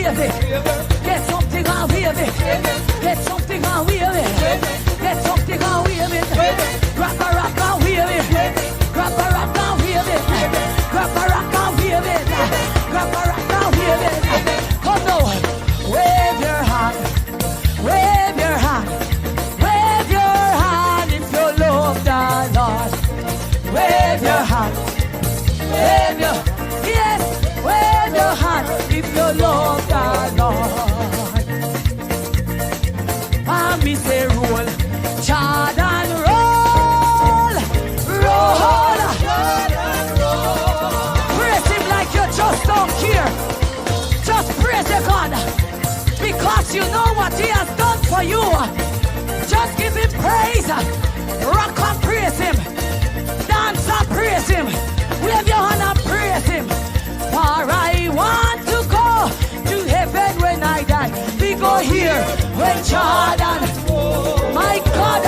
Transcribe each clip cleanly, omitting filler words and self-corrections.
wave it. Get something and wave it. Get something and wave it. Get something and wave it. Grab a rock and wave it. Grab a rock and wave it. Grab a rock and wave it. Grab a rock and wave it. Come now, wave your hand. Wave your hand. Wave your hand if you love the Lord. Wave your hand. Wave your, yes, wave your hand if you love the Lord. And me say roll, Jordan roll, roll, praise him like you just don't care. Just praise the God, because you know what he has done for you. Just give him praise, rock and praise him, dance and praise him. Wave your hand and praise him. For I want to go to heaven when I die. We go here when Jordan. My God,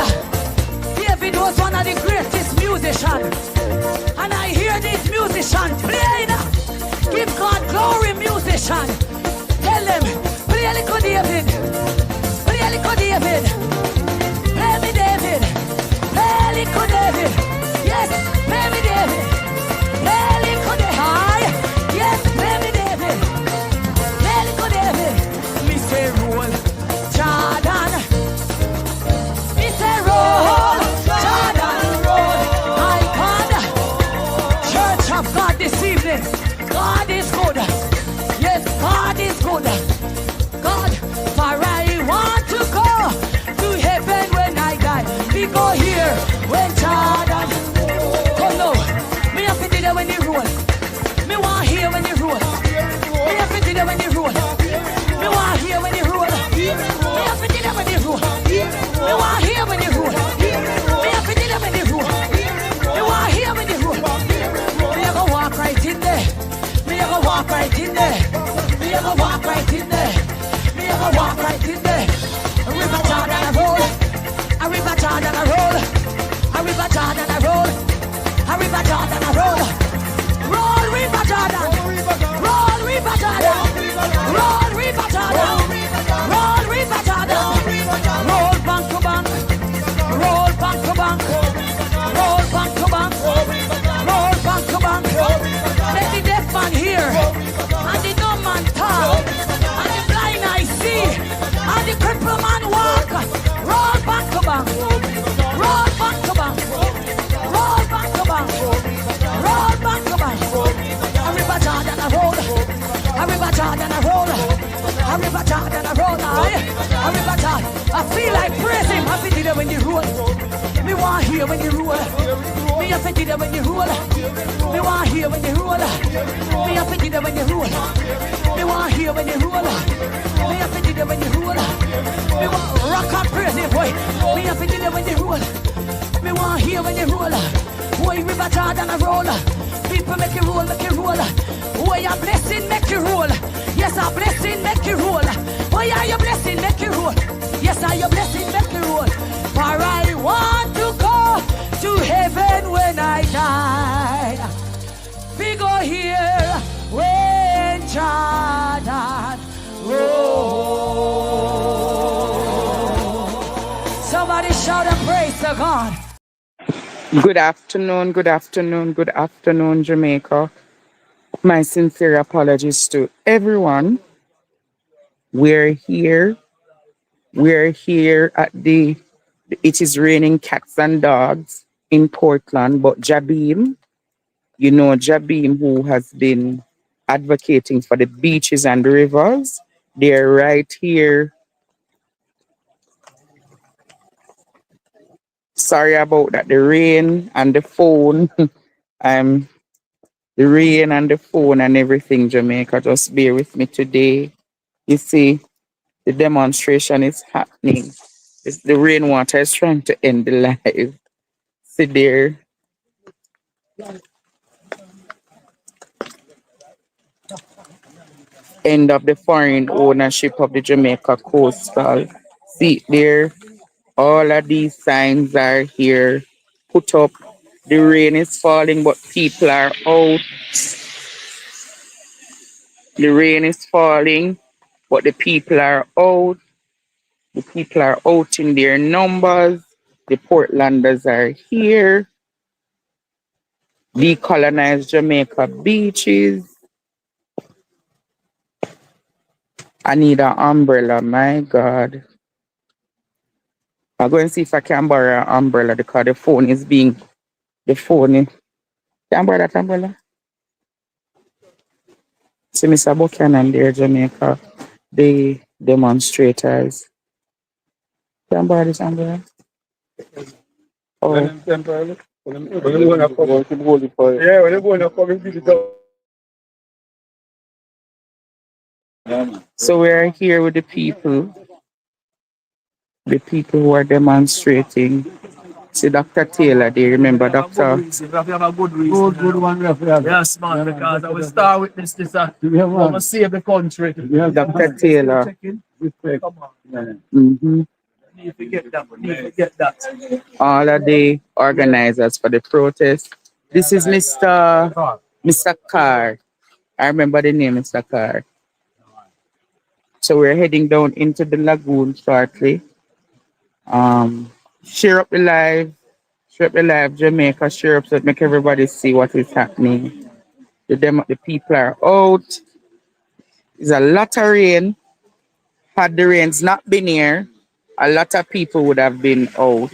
David was one of the greatest musicians. And I hear these musicians playing. Give God glory, musician. Tell them, play a little David. Play a little David. Play me David. Play a little David. Yes, play me David. Lely could high, yes, baby David. Lely could David. Me say roll, Jordan. Me say roll, Jordan, roll. My God, Church of God this evening. God is good. Yes, God is good. God, for I want to go to heaven when I die. We go here when Jordan. Come now. Me have to do that when you roll. Me want hear when you roll. Me have to do that when you roll. Me want hear when you roll. Me have to do that when you roll. Me want hear when you roll. Me have to do that when you roll. Me want hear when you roll. Me have to walk right in there. Me have to walk right in there. Me have to walk right in there. Me have to walk right in there. A river Jordan a roll. A river Jordan a roll. A river Jordan a roll. A river Jordan a roll. Roll river Jordan. Roll river Jordan. Roll river Jordan. Roll river Jordan. Roll bank to bank. Roll bank to bank. Roll bank to bank. Roll bank to bank. Let the deaf man hear. And the dumb man talk. And the blind eye see. And the crippled man walk. Roll back to bank. Roll back to bank. Roll back to bank. Roll back to bank. A river Jordan a roll. A river Jordan a roll. A river Jordan a roll. A river Jordan. I feel like praising. I feel it when you roll. Me want hear when you roll. Me I feel it when you roll. Me want hear when you roll. Me I feel it when you roll. Me want hear when you roll. Me I feel it when you roll. Me want rock and praise it, boy. Me I feel it when you roll. Me want hear when you roll. Boy, river Jordan a roll. People make you roll, make you roll. Boy, a blessing make you roll. Yes, a blessing make you roll. Boy, are your blessing make you roll. Yes, are your blessing make you roll. For I want to go to heaven when I die. We go here when Jordan rolls. Somebody shout and praise to God. Good afternoon, good afternoon, good afternoon, Jamaica. My sincere apologies to everyone. We're here. We're here at it is raining cats and dogs in Portland, but Jabim, you know Jabim, who has been advocating for the beaches and the rivers, they're right here. Sorry about that, the rain and the phone. The rain and the phone and everything, Jamaica. Just bear with me today. You see, the demonstration is happening. The rainwater is trying to end the live. See there. End of the foreign ownership of the Jamaica coastal. See there. All of these signs are here. Put up. The rain is falling, but people are out. The rain is falling, but the people are out. The people are out in their numbers. The Portlanders are here. Decolonize Jamaica beaches. I need an umbrella, my God. I'll go and see if I can borrow an umbrella because the phone is being the phone. Can I borrow that umbrella? See Mr. Buchanan there, Jamaica. The demonstrators. Can I borrow this umbrella? Oh. So we're here with the people who are demonstrating. See Dr. Taylor, do you remember Dr. We have to have a good reason. Good one we have to have. Yes, man, because I will start with this. We want to save the country. Dr. Taylor. Come on. Mm-hmm. You forget that. You forget that. All of the organizers for the protest. This is Mr. Carr. I remember the name, Mr. Carr. So we're heading down into the lagoon shortly. Share up the live, Jamaica, share up so that make everybody see what is happening. The people are out. There's a lot of rain. Had the rains not been here, a lot of people would have been out.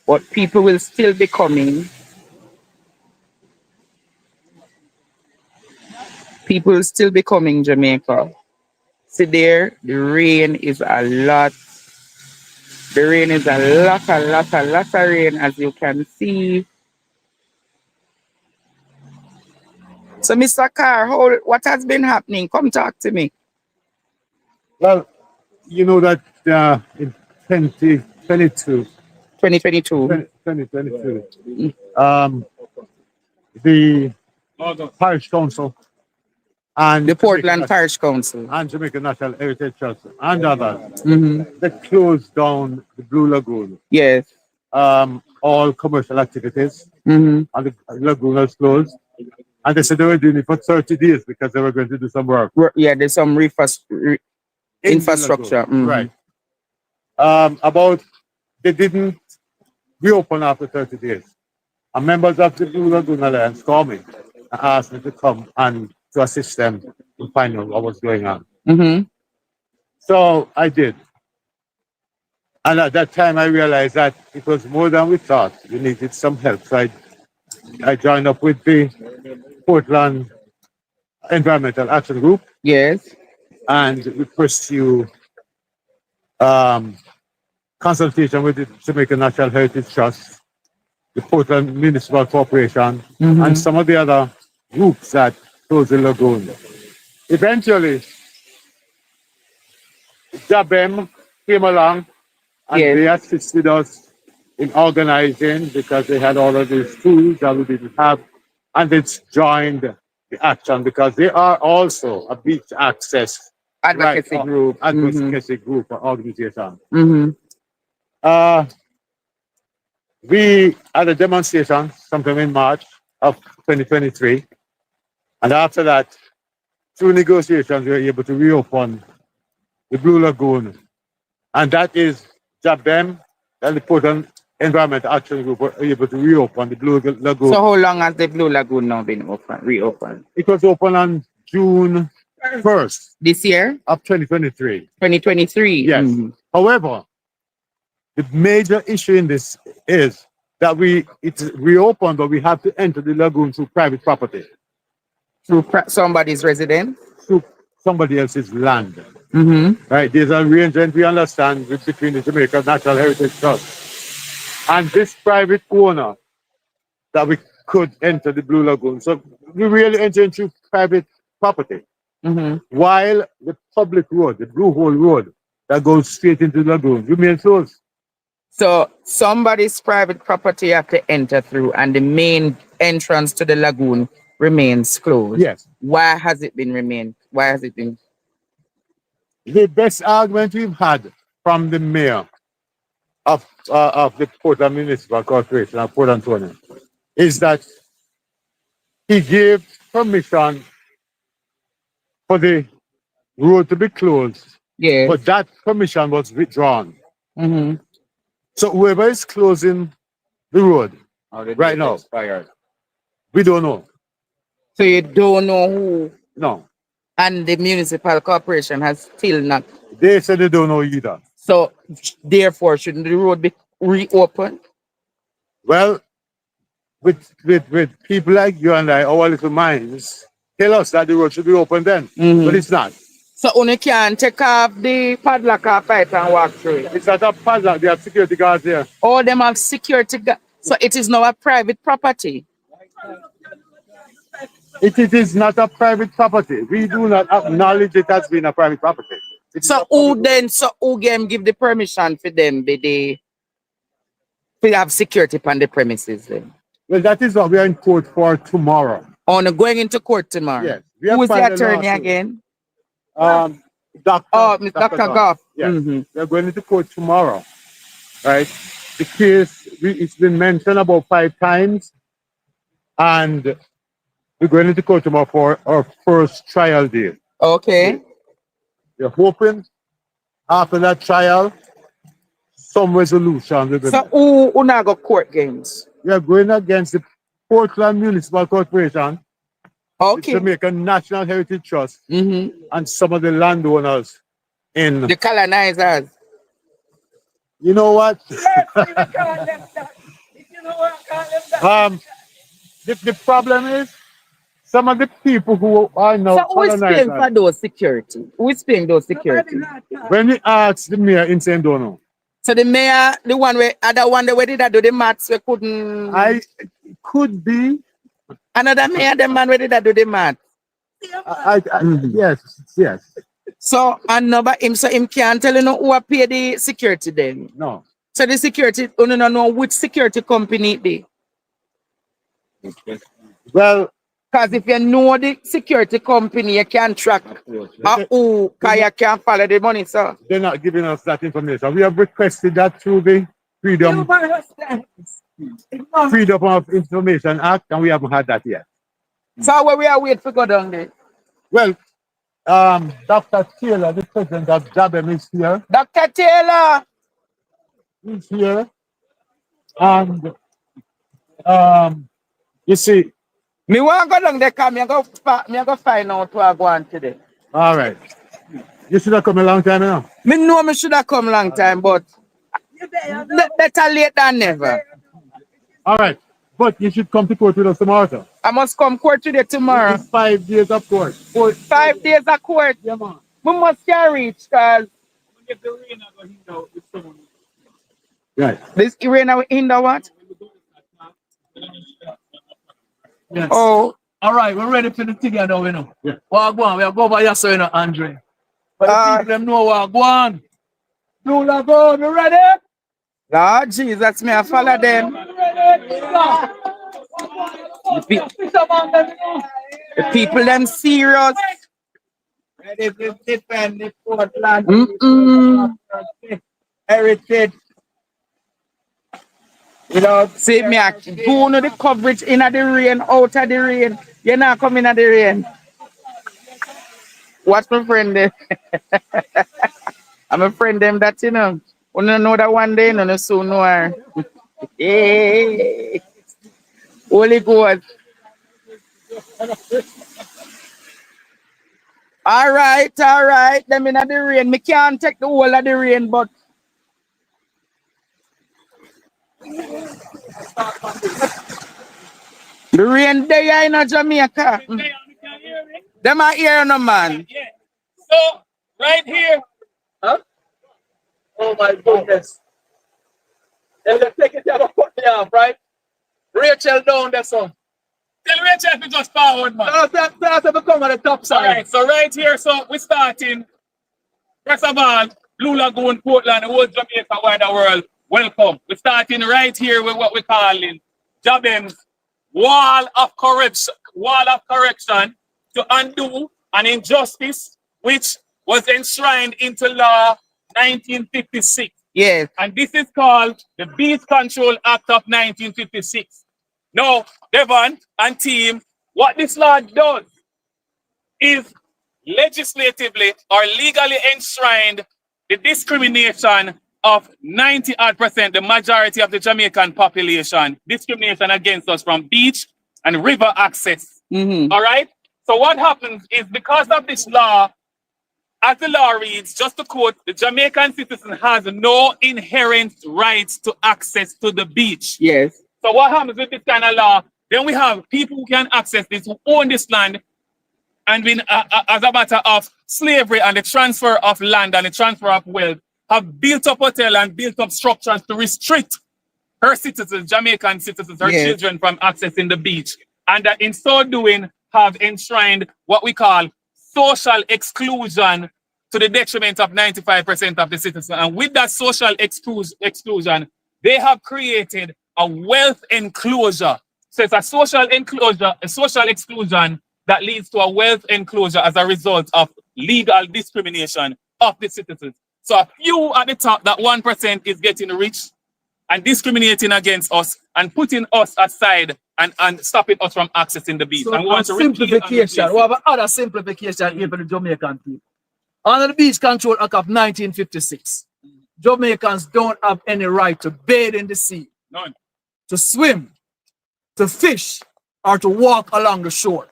But people will still be coming. People will still be coming, Jamaica. See there, the rain is a lot. The rain is a lot of rain, as you can see. So, Mr. Carr, what has been happening? Come talk to me. Well, you know that in 2022, 2022. 2022, the Parish Council and The Portland Parish Council and Jamaica National Heritage Trust and others, Mm-hmm. they closed down the Blue Lagoon. Yes. All commercial activities Mm-hmm. and the lagoon was closed. And they said they were doing it for 30 days because they were going to do some work. Yeah, there's some infrastructure. Mm-hmm. Right. They didn't reopen after 30 days. And members of the Blue Lagoon Alliance called me and asked me to come and to assist them in finding out what was going on. Mm-hmm. So I did. And at that time, I realized that it was more than we thought. We needed some help. So I joined up with the Portland Environmental Action Group. Yes. And we pursue consultation with the Jamaica Natural Heritage Trust, the Portland Municipal Corporation, Mm-hmm. and some of the other groups that close the lagoon. Eventually, Jabem came along and Yes. they assisted us in organizing because they had all of these tools that we didn't have, and it's joined the action because they are also a beach access Advocacy group. advocacy group or organization. Mm-hmm. We had a demonstration sometime in March of 2023, and after that, through negotiations, we were able to reopen the Blue Lagoon, and that is Jabem and the Portland Environment Action Group were able to reopen the Blue Lagoon. So how long has the Blue Lagoon now been reopened? It was open on June 1st This year? of 2023. 2023? Yes. Mm-hmm. However, the major issue in this is that it's reopened, but we have to enter the lagoon through private property. Through somebody's residence? Through somebody else's land. Mm-hmm. Right? There's an arrangement we understand between the Jamaica Natural Heritage Trust and this private owner that we could enter the Blue Lagoon. So we really enter into private property. Mm-hmm. While the public road, the Blue Hole Road, that goes straight into the lagoon, remains closed. So somebody's private property have to enter through, and the main entrance to the lagoon remains closed. Yes. Why has it been remained? Why has it been? The best argument we've had from the mayor of the Portland Municipal Corporation of Port Antonio is that he gave permission for the road to be closed Yeah. but that permission was withdrawn. Mm-hmm. So whoever is closing the road right now, we don't know. So you don't know who, No, and the municipal corporation has still not. they said they don't know either. So therefore, shouldn't the road be reopened? Well, with people like you and I, our little minds tell us that the road should be open then, but it's not. So only can take off the padlock off it and walk through it. It's not a padlock. They have security guards there. All them have security. So it is now a private property. It is not a private property. We do not acknowledge it as being a private property. So who can give the permission for them to have security on the premises then? Well, that is what we are in court for tomorrow. Oh, no, going into court tomorrow. Yes. Who is the attorney again? Dr. Dr. Goff. Yes. We're going into court tomorrow. Right? The case, it's been mentioned about 5 times. And we're going into court tomorrow for our first trial day. Okay. We're hoping after that trial, some resolution will be So made. who now got court games? We are going against the Portland Municipal Corporation, Okay. the Jamaican National Heritage Trust, Mm-hmm. and some of the landowners in. The colonizers. You know what? The problem is some of the people who are now So who is paying for colonizers. those security? Who is paying those security? When we ask the mayor in St. Dono, So the mayor, the one where other one where did that do the maths we couldn't. I could be. Another mayor, the man where did that do the maths. Yes. So and number him, so him can't tell you know who pay the security then. No. So the security, you don't know which security company it be. Well, Because if you know the security company, you can track who, because you can follow the money, sir. they're not giving us that information. We have requested that through the Freedom of Information Act, and we haven't had that yet. So where we are waiting for go down there. Well, Dr. Taylor, the president of JABEM, is here. Dr. Taylor! He's here. And you see, Me want go down there because me go find out what I go on today. all right. You should have come a long time now. Me know me should have come long time, but better late than never. All right. But you should come to court with us tomorrow, sir. I must come court today tomorrow. It's 5 days of court. 5 days of court. Yeah, man. We must can reach because Right. this rain will hinder what? Yes. Oh, All right, we're ready for the thing now, you know. Yeah. Well, go on. We are go over here, so you know, Andre. But the people them know what go on. Do Lagoon, you ready? Lord Jesus, me I follow them. The people them serious. Ready to defend the Portland heritage. You know, see me I go to the coverage in the rain, out of the rain. You're not coming in the rain. What's my friend there? I'm a friend them that you know. We don't know that one day, no soon know her. Hey, Holy Ghost. All right. Them in the rain. Me can't take the whole of the rain, but the rain there in Jamaica. Them are here, no man. Yeah. So, right here. Huh? Oh my goodness. They'll take it down and put me off, right? Rachel down there, son. Tell Rachel to just forward, man. No, that's to come on the top side. Alright, so right here, so we're starting. First of all, Blue Lagoon, Portland, the whole Jamaica, wider world, welcome. We're starting right here with what we're calling JABEM's wall of correction to undo an injustice which was enshrined into law 1956. Yes. And this is called the Beach Control Act of 1956. Now, Devon and team, what this law does is legislatively or legally enshrined the discrimination of 90% the majority of the Jamaican population, discrimination against us from beach and river access. All right? So what happens is because of this law, as the law reads, just to quote, the Jamaican citizen has no inherent rights to access to the beach. Yes. So what happens with this kind of law? Then we have people who can access this, who own this land, and been as a matter of slavery and the transfer of land and the transfer of wealth, have built up hotel and built up structures to restrict her citizens, Jamaican citizens, her children from accessing the beach. And that in so doing have enshrined what we call social exclusion to the detriment of 95% of the citizens. And with that social exclusion, they have created a wealth enclosure. So it's a social enclosure, a social exclusion that leads to a wealth enclosure as a result of legal discrimination of the citizens. So a few at the top, that 1% is getting rich and discriminating against us and putting us aside and stopping us from accessing the beach. So and we want to simplification. We have another simplification here for the Jamaican people. Under the Beach Control Act of 1956, Jamaicans don't have any right to bathe in the sea, none, to swim, to fish, or to walk along the shore.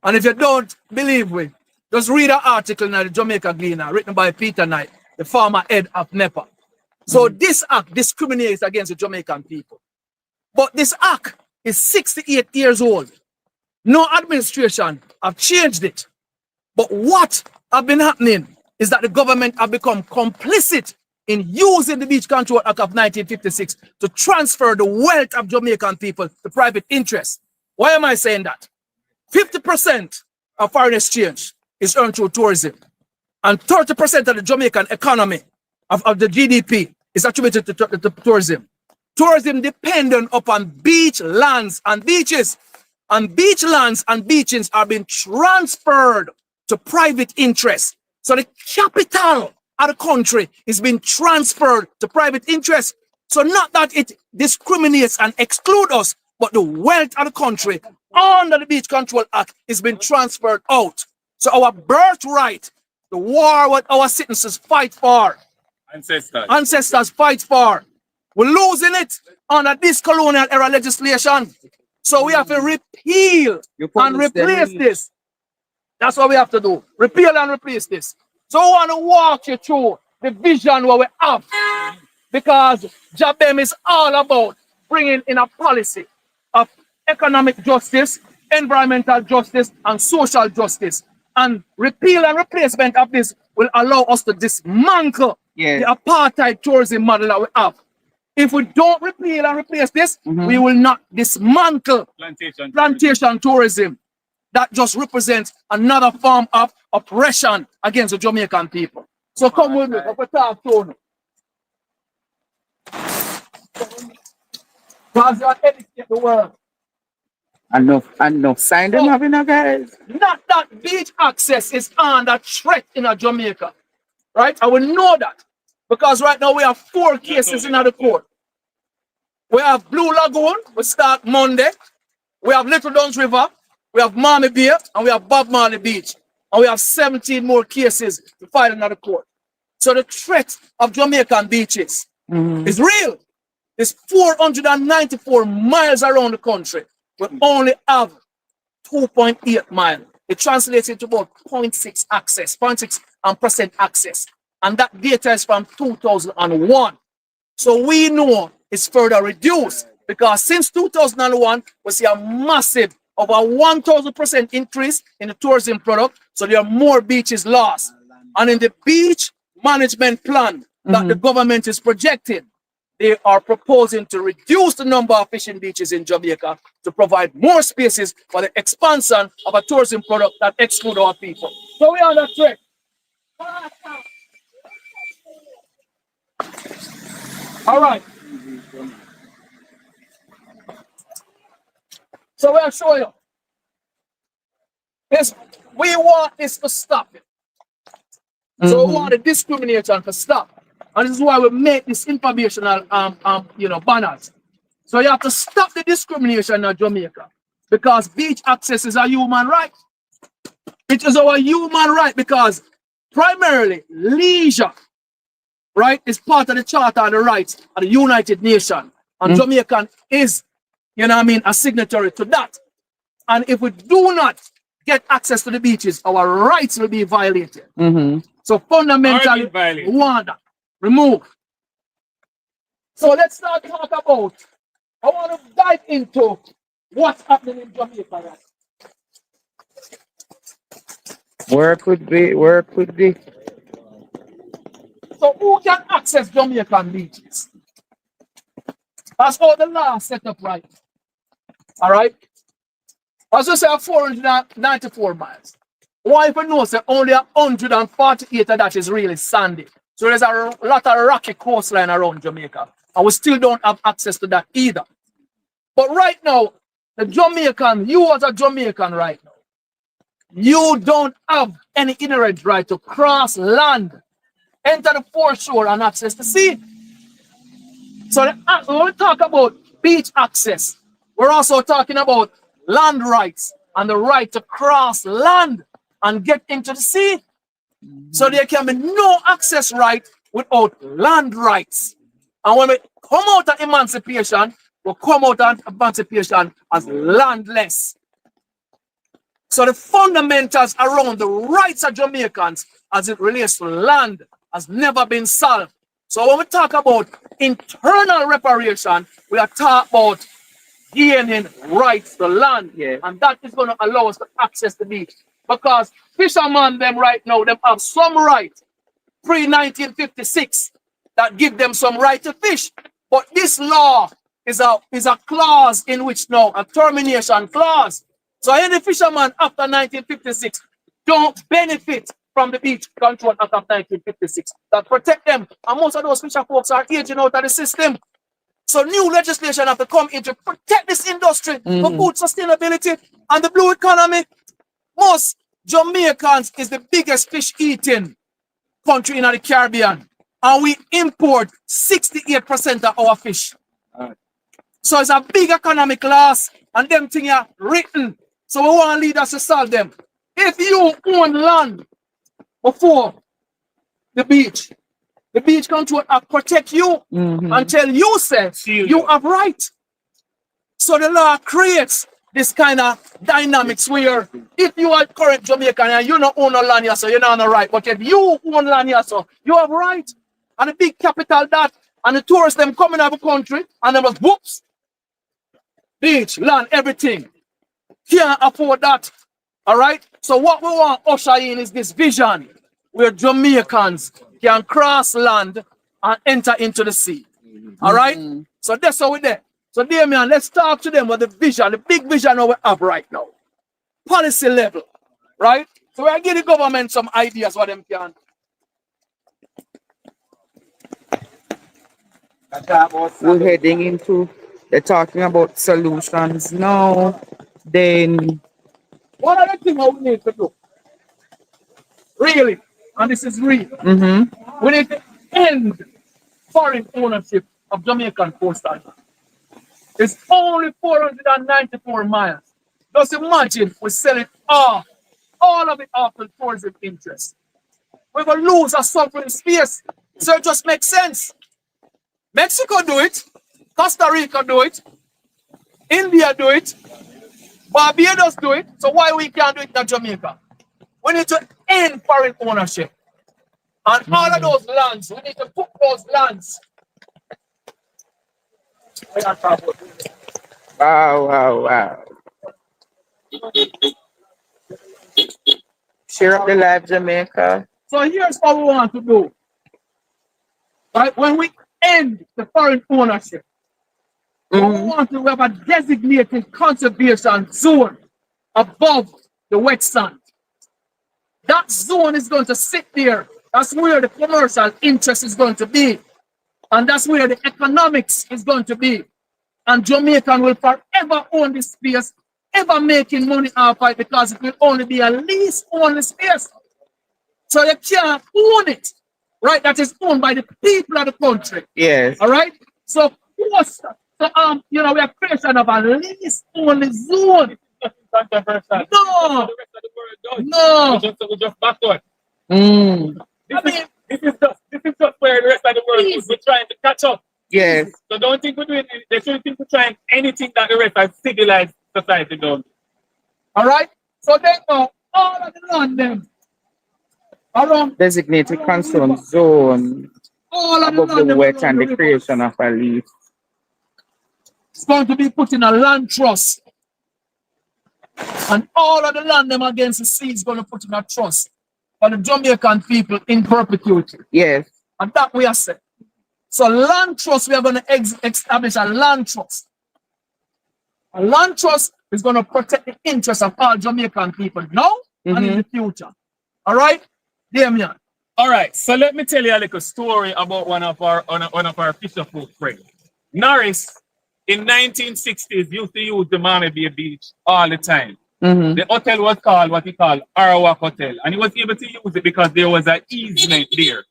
And if you don't believe me, just read an article in the Jamaica Gleaner written by Peter Knight, the former head of NEPA. So this act discriminates against the Jamaican people. But this act is 68 years old. No administration have changed it. But what have been happening is that the government have become complicit in using the Beach Control Act of 1956 to transfer the wealth of Jamaican people to private interests. Why am I saying that? 50% of foreign exchange is earned through tourism. And 30% of the Jamaican economy of the GDP is attributed to tourism. Tourism dependent upon beach lands and beaches. And beach lands and beaches are being transferred to private interests. So the capital of the country is being transferred to private interests. So not that it discriminates and excludes us, but the wealth of the country under the Beach Control Act is being transferred out. So our birthright, the war what our citizens fight for, ancestors fight for, we're losing it under this colonial era legislation. So we have to repeal and replace this. That's what we have to do. Repeal and replace this. So I want to walk you through the vision what we have. Because Jabem is all about bringing in a policy of economic justice, environmental justice, and social justice. And repeal and replacement of this will allow us to dismantle the apartheid tourism model that we have. If we don't repeal and replace this, we will not dismantle plantation tourism. That just represents another form of oppression against the Jamaican people. So come with me, we talk to because you are educating the world. Enough sign them having a guys. Not that beach access is under threat in Jamaica. Right? I will know that. Because right now we have 4 cases in the court. We have Blue Lagoon, we start Monday. We have Little Duns River, we have Marmy Bay, and we have Bob Marley Beach. And we have 17 more cases to file in the court. So the threat of Jamaican beaches is real. It's 494 miles around the country. We only have 2.8 miles. It translates into about 0.6 access, 0.6% access. And that data is from 2001. So we know it's further reduced because since 2001, we see a massive, over 1,000% increase in the tourism product. So there are more beaches lost. And in the beach management plan that the government is projecting, they are proposing to reduce the number of fishing beaches in Jamaica to provide more spaces for the expansion of a tourism product that excludes our people. So we are on that track. All right. So we'll show you. Yes, we want this to stop. So we want the discrimination to stop. And this is why we make this informational banners. So you have to stop the discrimination in Jamaica. Because beach access is a human right. It is our human right because primarily leisure, right, is part of the Charter of the Rights of the United Nations. And Jamaican is, you know what I mean, a signatory to that. And if we do not get access to the beaches, our rights will be violated. So fundamentally, we want that. Remove. So let's start talk about, I want to dive into what's happening in Jamaica right now. Work with the So who can access Jamaican beaches? That's how the law set up right. All right? As we say, 494 miles. Why if we know say only 148 of that is really sandy. So there's a lot of rocky coastline around Jamaica. And we still don't have access to that either. But right now, the Jamaican, you as a Jamaican right now, you don't have any inherent right to cross land, enter the foreshore and access the sea. So when we talk about beach access, we're also talking about land rights and the right to cross land and get into the sea. So there can be no access right without land rights. And when we come out of emancipation, we come out of emancipation as landless. So the fundamentals around the rights of Jamaicans as it relates to land has never been solved. So when we talk about internal reparation, we are talking about gaining rights to land. And that is going to allow us to access the beach. Because fishermen, them right now, them have some right pre-1956 that give them some right to fish. But this law is a clause in which now, a termination clause. So any fisherman after 1956 don't benefit from the Beach Control Act of 1956 that protect them. And most of those fisher folks are aging out of the system. So new legislation have to come in to protect this industry for food sustainability and the blue economy. Most Jamaicans is the biggest fish eating country in the Caribbean. And we import 68% of our fish. So it's a big economic loss and them things are written. So we want leaders to solve them. If you own land before the beach control act protect you until you say you have right. So the law creates this kind of dynamics where if you are current Jamaican and you don't own a land here, so you're not on the right. But if you own land here, so you have right. And the big capital that and the tourists them coming out of the country and them was whoops. Beach, land, everything. Can't afford that. All right. So what we want to usher in is this vision where Jamaicans can cross land and enter into the sea. All right. So that's how we're there. So Damian, let's talk to them about the vision, the big vision that we have right now. Policy level. Right. So we're giving the government some ideas what them can. we're heading into, they're talking about solutions now. Then One of the things we need to do, really, and this is real, we need to end foreign ownership of Jamaican coastal. It's only 494 miles. Just imagine we sell it all of it off to tourism interest. We're going to lose a sovereign space. So it just makes sense. Mexico do it. Costa Rica do it. India do it. Barbados do it. So why we can't do it in Jamaica? We need to end foreign ownership. And all of those lands, we need to put those lands. wow. Share up the live Jamaica. So here's what we want to do. Right? When we end the foreign ownership, we want to have a designated conservation zone above the wet sand. That zone is going to sit there. That's where the commercial interest is going to be. And that's where the economics is going to be. And Jamaican will forever own this space, ever making money off it because it will only be a lease-only space. So you can't own it. Right? That is owned by the people of the country. Yes. All right? So, we are creation of a lease-only zone nothing controversial. No. The rest of the world does. No. We just back to it. Mm. This is just where the rest of the world is. We're trying to catch up. Yes. So don't think we're doing it. They shouldn't think we're trying anything that the rest of civilized society does. All right. So then now, all of the land them around Designated control zone all of the above the land them wet around and the the river. creation of a leaf. It's going to be put in a land trust. And all of the land them against the sea is going to put in a trust for the Jamaican people in perpetuity. Yes. And that we are saying. So land trust, we are going to establish a land trust. A land trust is going to protect the interests of all Jamaican people now and in the future. All right? Damien. All right. So let me tell you a little story about one of our fisherfolk friends. Norris, in 1960s, used to use the Miami Bay Beach all the time. The hotel was called what he called Arawak Hotel. And he was able to use it because there was an easement there.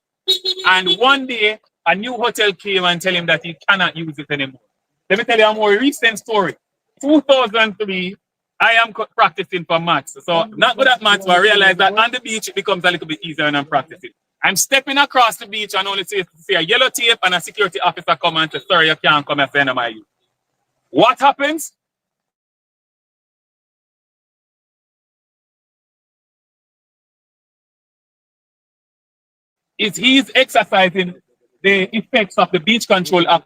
And one day, a new hotel came and tell him that he cannot use it anymore. Let me tell you a more recent story. 2003, I am practicing for maths. So not good at maths, but I realized that on the beach, it becomes a little bit easier when I'm practicing. I'm stepping across the beach and only see a yellow tape and a security officer come and say, sorry, you can't come and send my youth. What happens? Is he's exercising the effects of the Beach Control Act.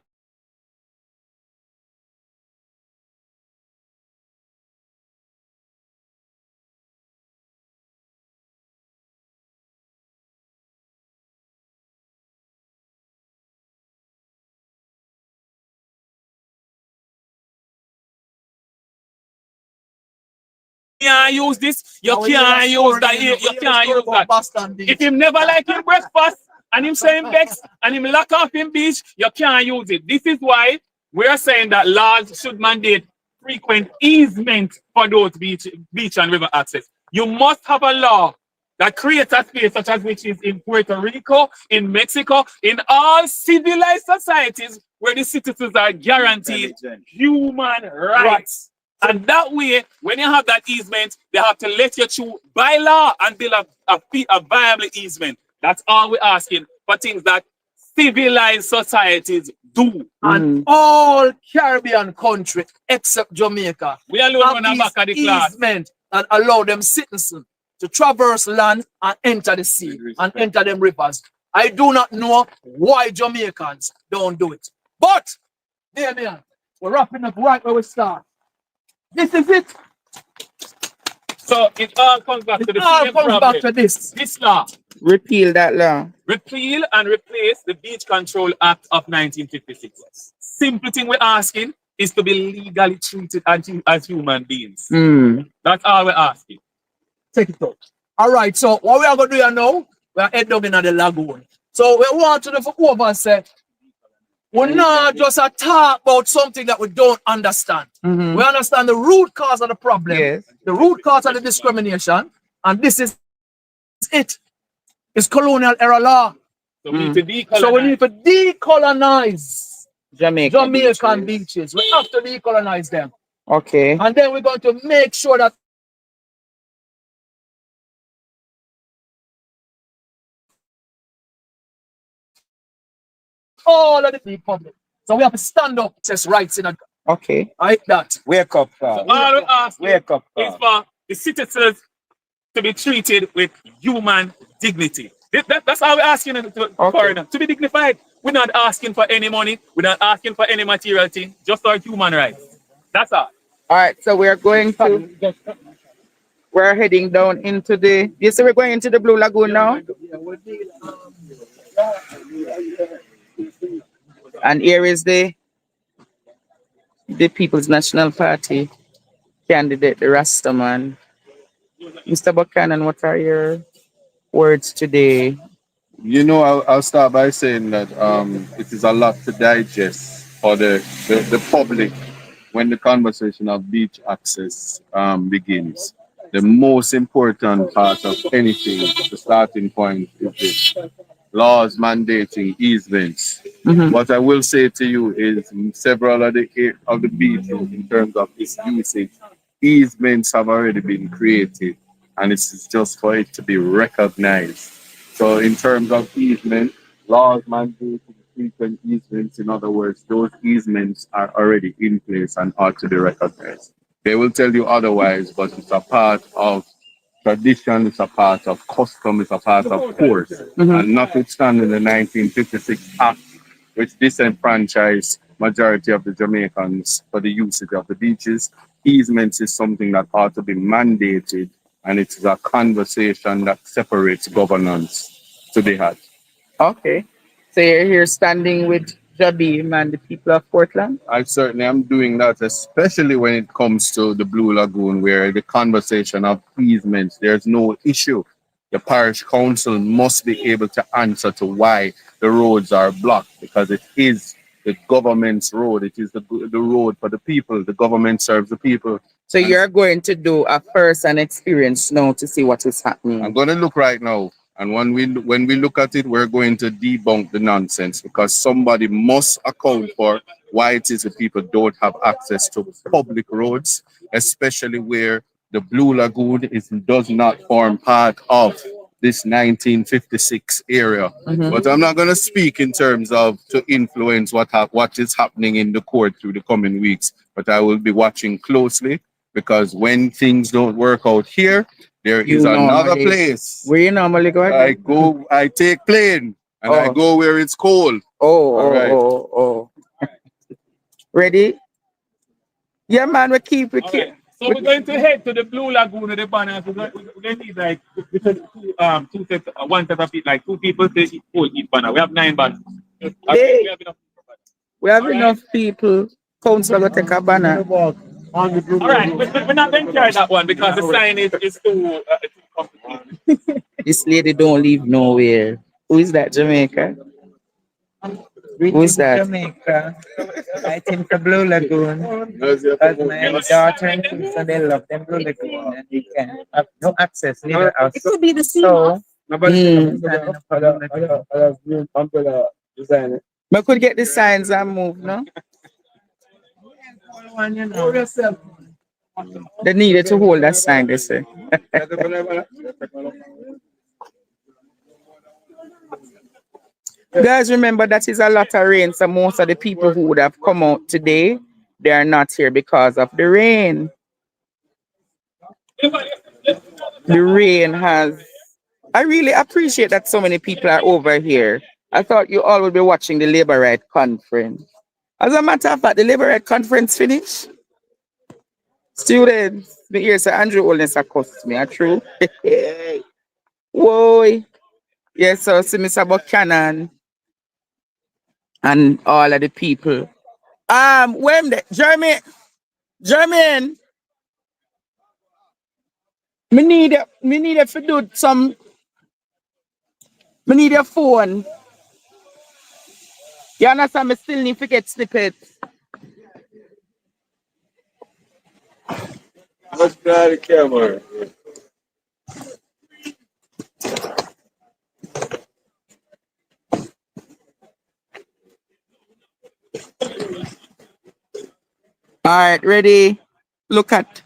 You can't use this, you can't use that, you can't use that. If him never like him breakfast and him saying vex and him lock off him beach, you can't use it. This is why we're saying that laws should mandate frequent easement for those beach and river access. You must have a law that creates a space such as which is in Puerto Rico, in Mexico, in all civilized societies where the citizens are guaranteed human rights. And that way, when you have that easement, they have to let you through by law and build a viable easement. That's all we're asking for things that civilized societies do. And all Caribbean countries except Jamaica We alone have on the back of the these class. easement that allow them citizens to traverse land and enter the sea and enter them rivers. I do not know why Jamaicans don't do it. But, Damien, we're wrapping up right where we start. This is it. So it all comes back to the same problem. Back to this. This law. Repeal that law. Repeal and replace the Beach Control Act of 1956. Simple thing we're asking is to be legally treated as human beings. That's all we're asking. Take it out. All right, so what we are going to do now, we are heading down in the lagoon. So we want to do for over and say, we're not just a talk about something that we don't understand. We understand the root cause of the problem, the root cause of the discrimination, and this is it. It's colonial era law. So we need to decolonize. So we need to decolonize Jamaican beaches. We have to decolonize them. Okay. And then we're going to make sure that all of the public. So we have to stand up, just rights in a like that. Wake up, So all we ask is for the citizens to be treated with human dignity. That's all we're asking to be dignified. We're not asking for any money. We're not asking for any material thing. Just our human rights. That's all. All right. So we're going to. We're heading down into the. You see, we're going into the Blue Lagoon now. And here is the People's National Party candidate, the Rastaman. Mr. Buchanan, what are your words today? You know, I'll start by saying that it is a lot to digest for the public when the conversation of beach access begins. The most important part of anything, the starting point, is the laws mandating easements. What I will say to you is several of the beaches in terms of its usage easements have already been created, and it's just for it to be recognized. So, in terms of easement, laws mandating frequent easements, in other words, those easements are already in place and ought to be recognized. They will tell you otherwise, but it's a part of tradition, it's a part of custom, it's a part of course. And notwithstanding the 1956 Act, which disenfranchised majority of the Jamaicans for the usage of the beaches, easements is something that ought to be mandated, and it is a conversation that separates governance to be had. Okay. So you're here standing with Jabim and the people of Portland? I certainly am doing that, especially when it comes to the Blue Lagoon, where the conversation of easements, there's no issue. The parish council must be able to answer to why the roads are blocked, because it is the government's road. It is the road for the people. The government serves the people. So you're going to do a first-hand experience now to see what is happening. I'm going to look right now, and when we look at it, we're going to debunk the nonsense, because somebody must account for why it is that people don't have access to public roads, especially where the Blue Lagoon does not form part of this 1956 area. But I'm not going to speak in terms of to influence what is happening in the court through the coming weeks, but I will be watching closely, because when things don't work out here, there is another place. Where you normally go? I take plane and I go where it's cold. All right. Ready? Yeah, man, we keep. So we're going to head to the Blue Lagoon with the banners. We're going to need like two sets, one set of it, like two people to hold each banner. We have 9 banners. We have enough people. Council will take a banner. All right, we're not going to carry that one because the sign is too complicated. This lady don't live nowhere. Who is that, Jamaica? Who is that? Jamaica. I think the Blue Lagoon. Because my daughter and sister, they love them Blue Lagoon, and they can have no access near us. It could be the same. So, I could get the signs and move, no? They needed to hold that sign, they say. Guys, remember that is a lot of rain, so most of the people who would have come out today, they are not here because of the rain. The rain has... I really appreciate that so many people are over here. I thought you all would be watching the Labour Right Conference. As a matter of fact, the Labour Right Conference finished. Students, the ears of Andrew Olness accost me, are true? Whoa. Yes, so see Mr. Buchanan and all of the people. When the Jermaine, me need to do some. Me need a phone. You understand? Me still need to get snippets. Let's try the camera. All right, ready? Look at.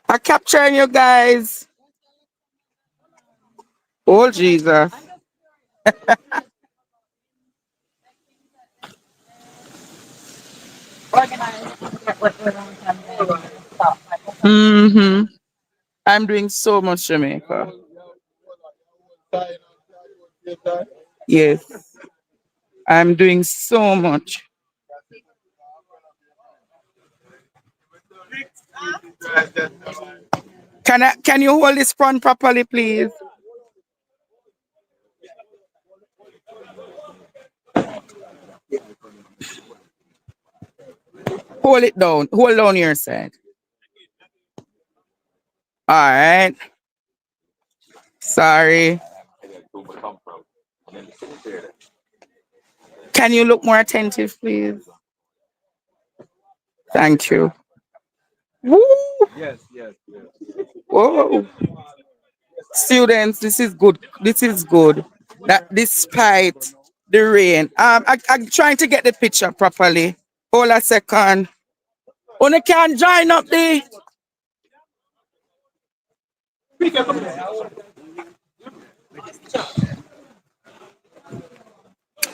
I'm capturing you guys. Oh, Jesus. I'm doing so much, Jamaica. Yes. I'm doing so much. Can you hold this front properly, please? Hold it down. Hold down your side. All right. Sorry. Can you look more attentive, please? Thank you. Woo! Yes. Whoa. Students, this is good. This is good. That despite the rain. I'm trying to get the picture properly. Hold a second. Only can join up the.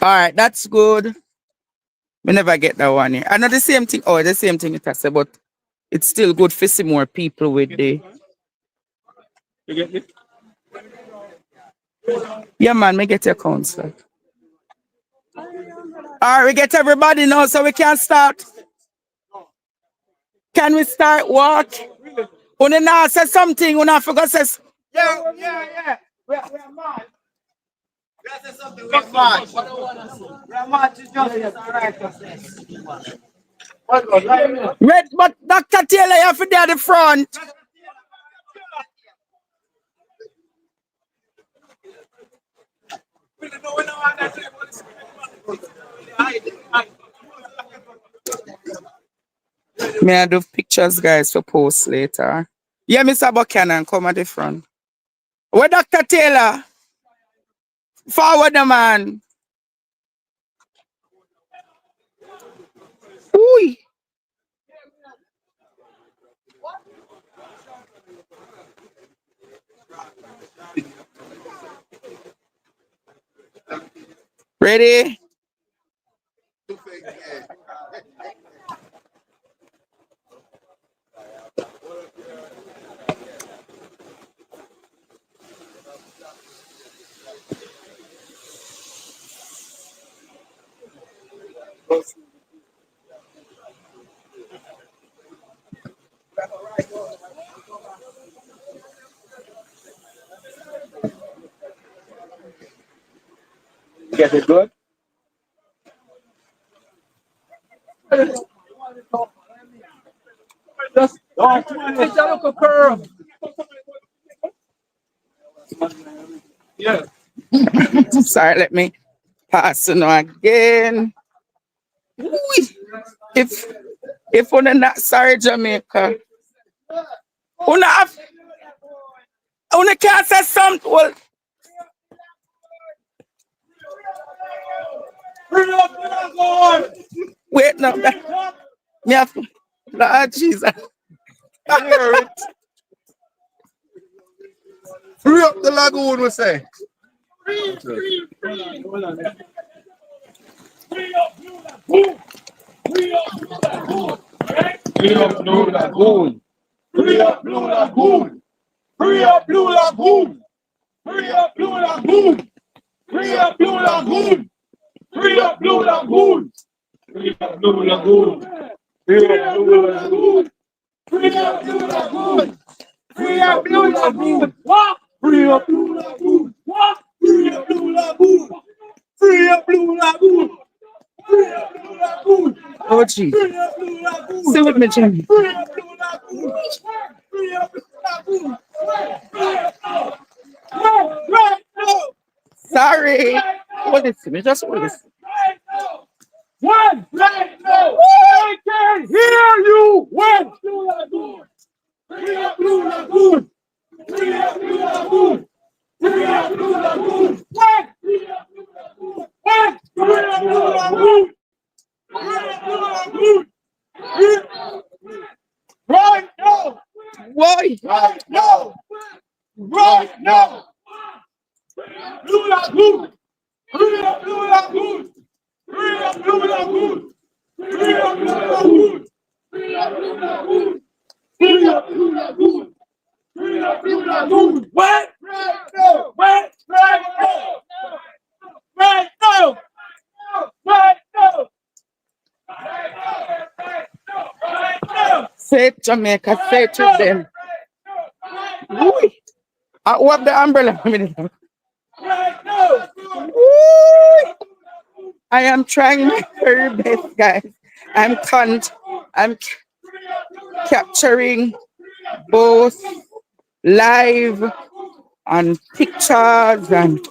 All right, that's good. We never get that one here. I know the same thing. Oh, the same thing it has said, but it's still good for see more people with the. You get it? Yeah, man, me get your counsel. All right, we get everybody now, so we can start. Can we start walk? Una now say something. Una forgot says. Yeah. We're mad. We have to say something. We're mad. We're mad to justice and righteousness. Red, but Dr. Taylor, you have to be at the front. May I do pictures, guys, for post later? Yeah, Mr. Buchanan, come at the front. Where Dr. Taylor? Forward the man. Ooh. Ready? Get it good? Just don't take a look at curve. Yeah. Sorry, let me pass it now again. Ooh. If we're not sorry, Jamaica. Una can't say something. Well, wait, no. Me have to. Lord Jesus. Free up the lagoon, we say. Free up Blue Lagoon. Free up Blue Lagoon. Free up Blue Lagoon. Free up Blue Lagoon. Free up Blue Lagoon. Free up Blue Lagoon. Free up Blue Lagoon. Free up Blue Lagoon. Free up Blue Lagoon. Free up Blue Lagoon. What? Free up Blue Lagoon. What? Free up Blue Lagoon. Free up Blue Lagoon. Free up Blue Lagoon. Oh, gee. Free up Blue Lagoon. Stay with me, Jimmy. Free up Blue Lagoon. Free up Blue Lagoon. Right now. Sorry. Hold it to me. Just hold it. Right now. One. Right now. I can hear you. One. Blue Lagoon. Free up Blue Lagoon. Free up Blue Lagoon. Free up Blue Lagoon. One. Free up Blue Lagoon. One. Free up Blue Lagoon. Free up Blue Lagoon. Right now. Why? Right now. Right now. Blue Lagoon. Free up Blue Lagoon. Free up Blue Lagoon. Free up Blue Lagoon. Free up Blue Lagoon. Free up Blue Lagoon. Free up Blue Lagoon. Wait. Right now. Wait. Right now. Right now. Right now. Right now. Say it, Jamaica. Say it to them. Ooh. I have the umbrella. Right now. Ooh. I am trying my very best, guys. I'm capturing both live and pictures and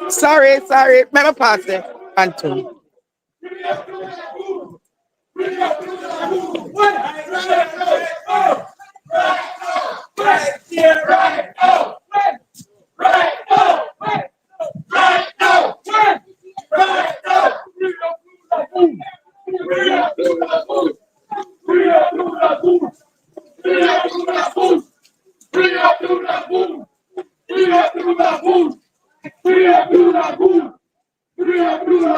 sorry. Remember pass it. Anton.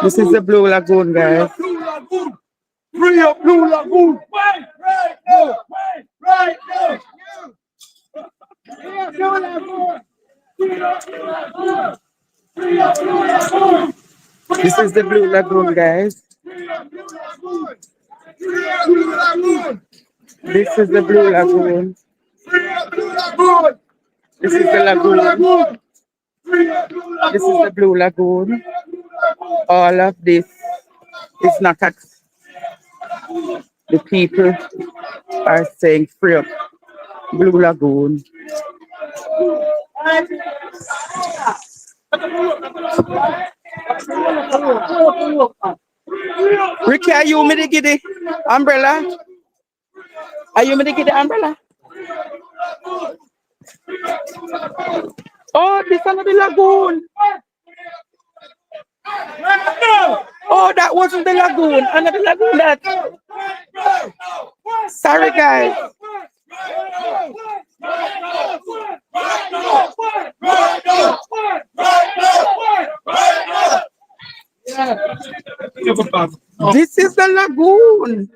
This is the Blue Lagoon, guys. Blue Lagoon. Free up Blue Lagoon. Wait, right now. Wait, right now. Free up Blue Lagoon. Free up Blue Lagoon. Free up Blue Lagoon. This is the Blue Lagoon, guys. Free up Blue Lagoon. Free up Blue Lagoon. This is the Blue Lagoon. Free up Blue Lagoon. This is the lagoon. Free up Blue Lagoon. This is the Blue Lagoon. All of this is not at the people are saying free up Blue Lagoon. Ricky, are you me to get the umbrella? Are you me to get the umbrella? Oh, this is another lagoon. Oh, that wasn't the lagoon. Another lagoon that. Sorry, guys. This is the lagoon.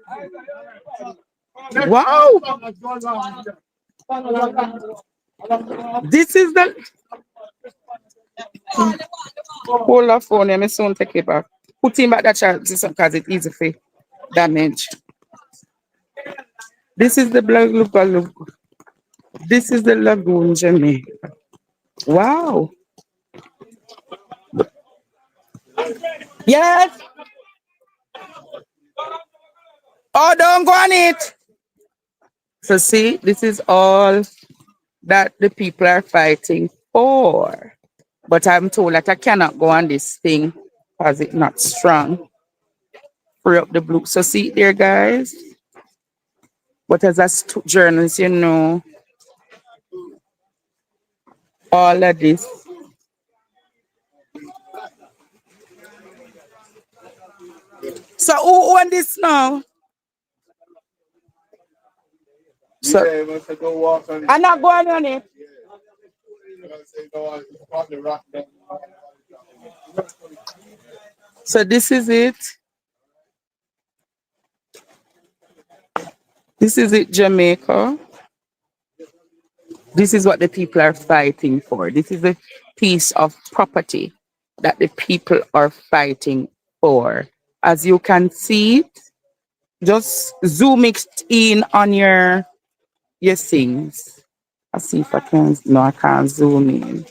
Wow. This is the. Hold the phone, let me soon take it back. Put him back that child because it's easy for damage. This is the lagoon. This is the lagoon, Jamaica. Wow. Yes. Oh, don't go on it. So see, this is all that the people are fighting for. But I'm told that I cannot go on this thing because it's not strong. Free up the blue. So see there, guys. But as a journalist, you know, all of this. So who own this now? So, I'm not going on it. So this is it. This is it, Jamaica. This is what the people are fighting for. This is a piece of property that the people are fighting for. As you can see, just zoom it in on your things. I'll see if I can. No, I can't zoom in.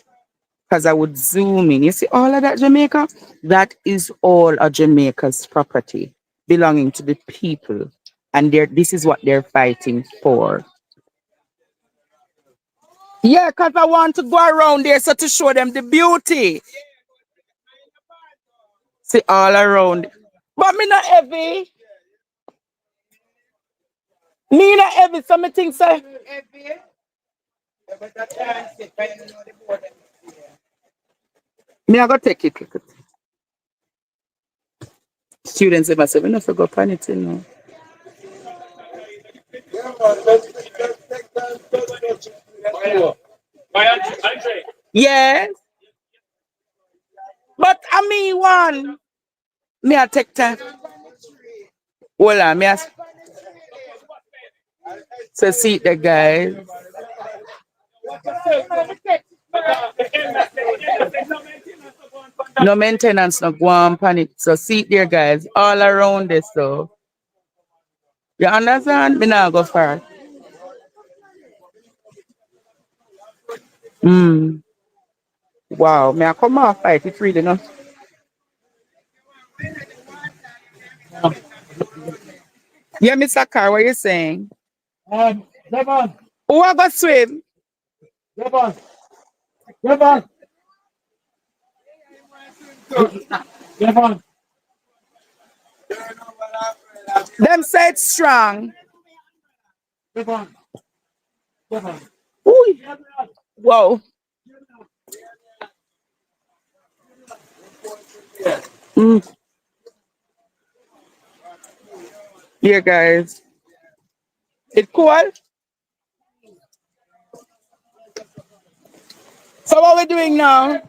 Because I would zoom in. You see all of that, Jamaica? That is all of Jamaica's property belonging to the people. And this is what they're fighting for. Yeah, because I want to go around there so to show them the beauty. See all around. But me not heavy. Me not heavy, so me think so. Me I go take it. Students ever say, we not forgot upon it, you know. Yes. But I mean one. Me I take time. Hold on, me I... So see the guys. No maintenance, no go on panic. So see there, guys, all around this. So you understand? Me now go far. Wow, me I come off fight. It's really not. Yeah, Mr. Carr, what you saying? Devon. Who I go swim? Devon. Devon. Devon. Them say it's strong. Devon. Devon. Ooh. Whoa. Yeah, guys. It's cool. So what we're doing now?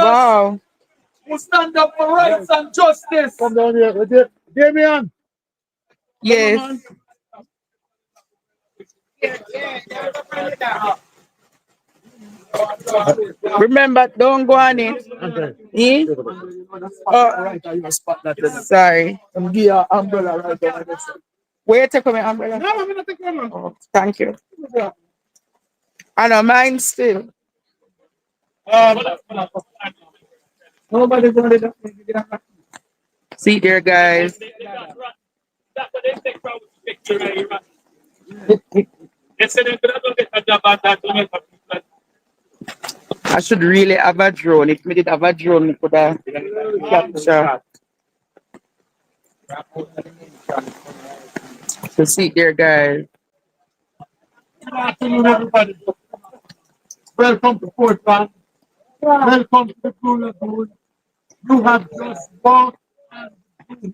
Wow. who stand up for rights and justice. Come down here. Damien. Yes. Remember, don't go on it. Okay. Eh? Right, you spot that. Sorry. Give you an umbrella right there. Where take my umbrella? No, I'm not taking one. Oh, thank you. I know mine still. Nobody going to do that. See there, guys. I should really have a drone. If we did have a drone, we could have capture. So see there, guys. Good afternoon, everybody. Welcome to Portland. Welcome to the Blue Lagoon. You have just walked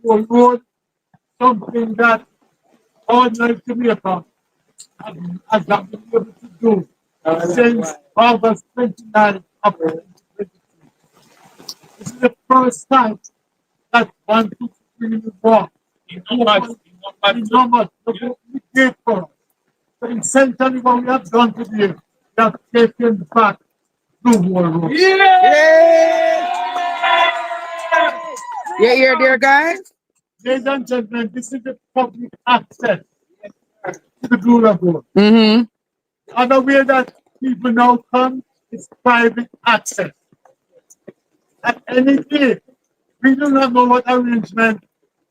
on road, something that ordinary Jamaica has not been able to do since August 29th of 2023. This is the first time that one, two, three walk in numbers the gate for us. So essentially what we have done today, we have taken back the whole road. You hear there, guys? Ladies and gentlemen, this is the public access to the Blue Lagoon. Mm-hmm. The other way that people now come is private access. At any day, we do not know what arrangement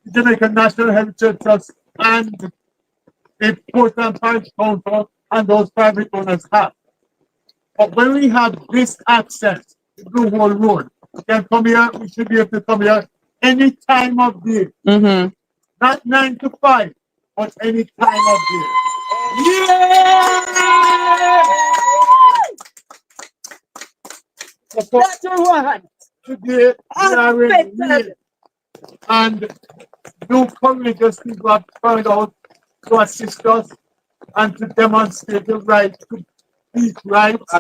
the Jamaican National Heritage Trust and the Portland Parish Council and those private owners have. But when we have this access to the whole road, we can come here, we should be able to come here any time of day. Mm-hmm. Not 9 to 5, but any time of day. That's right. Today, we are in need, and new courageous people have turned out to assist us and to demonstrate the right to peace rights,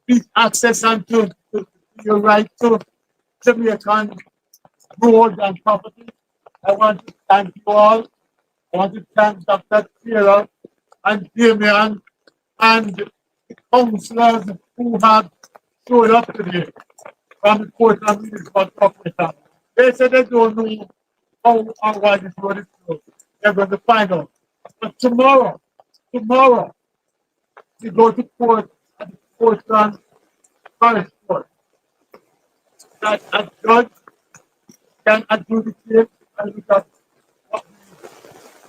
peace access, and to your right to Jamaican roads and property. I want to thank you all. I want to thank Dr. Taylor and Damien and the councillors who have showed up today from the Portland Municipal Corporation. They said they don't know how or why this road is closed. They're going to find out. But tomorrow, we go to court at the Portland Parish Court. That a judge can adjudicate and look at what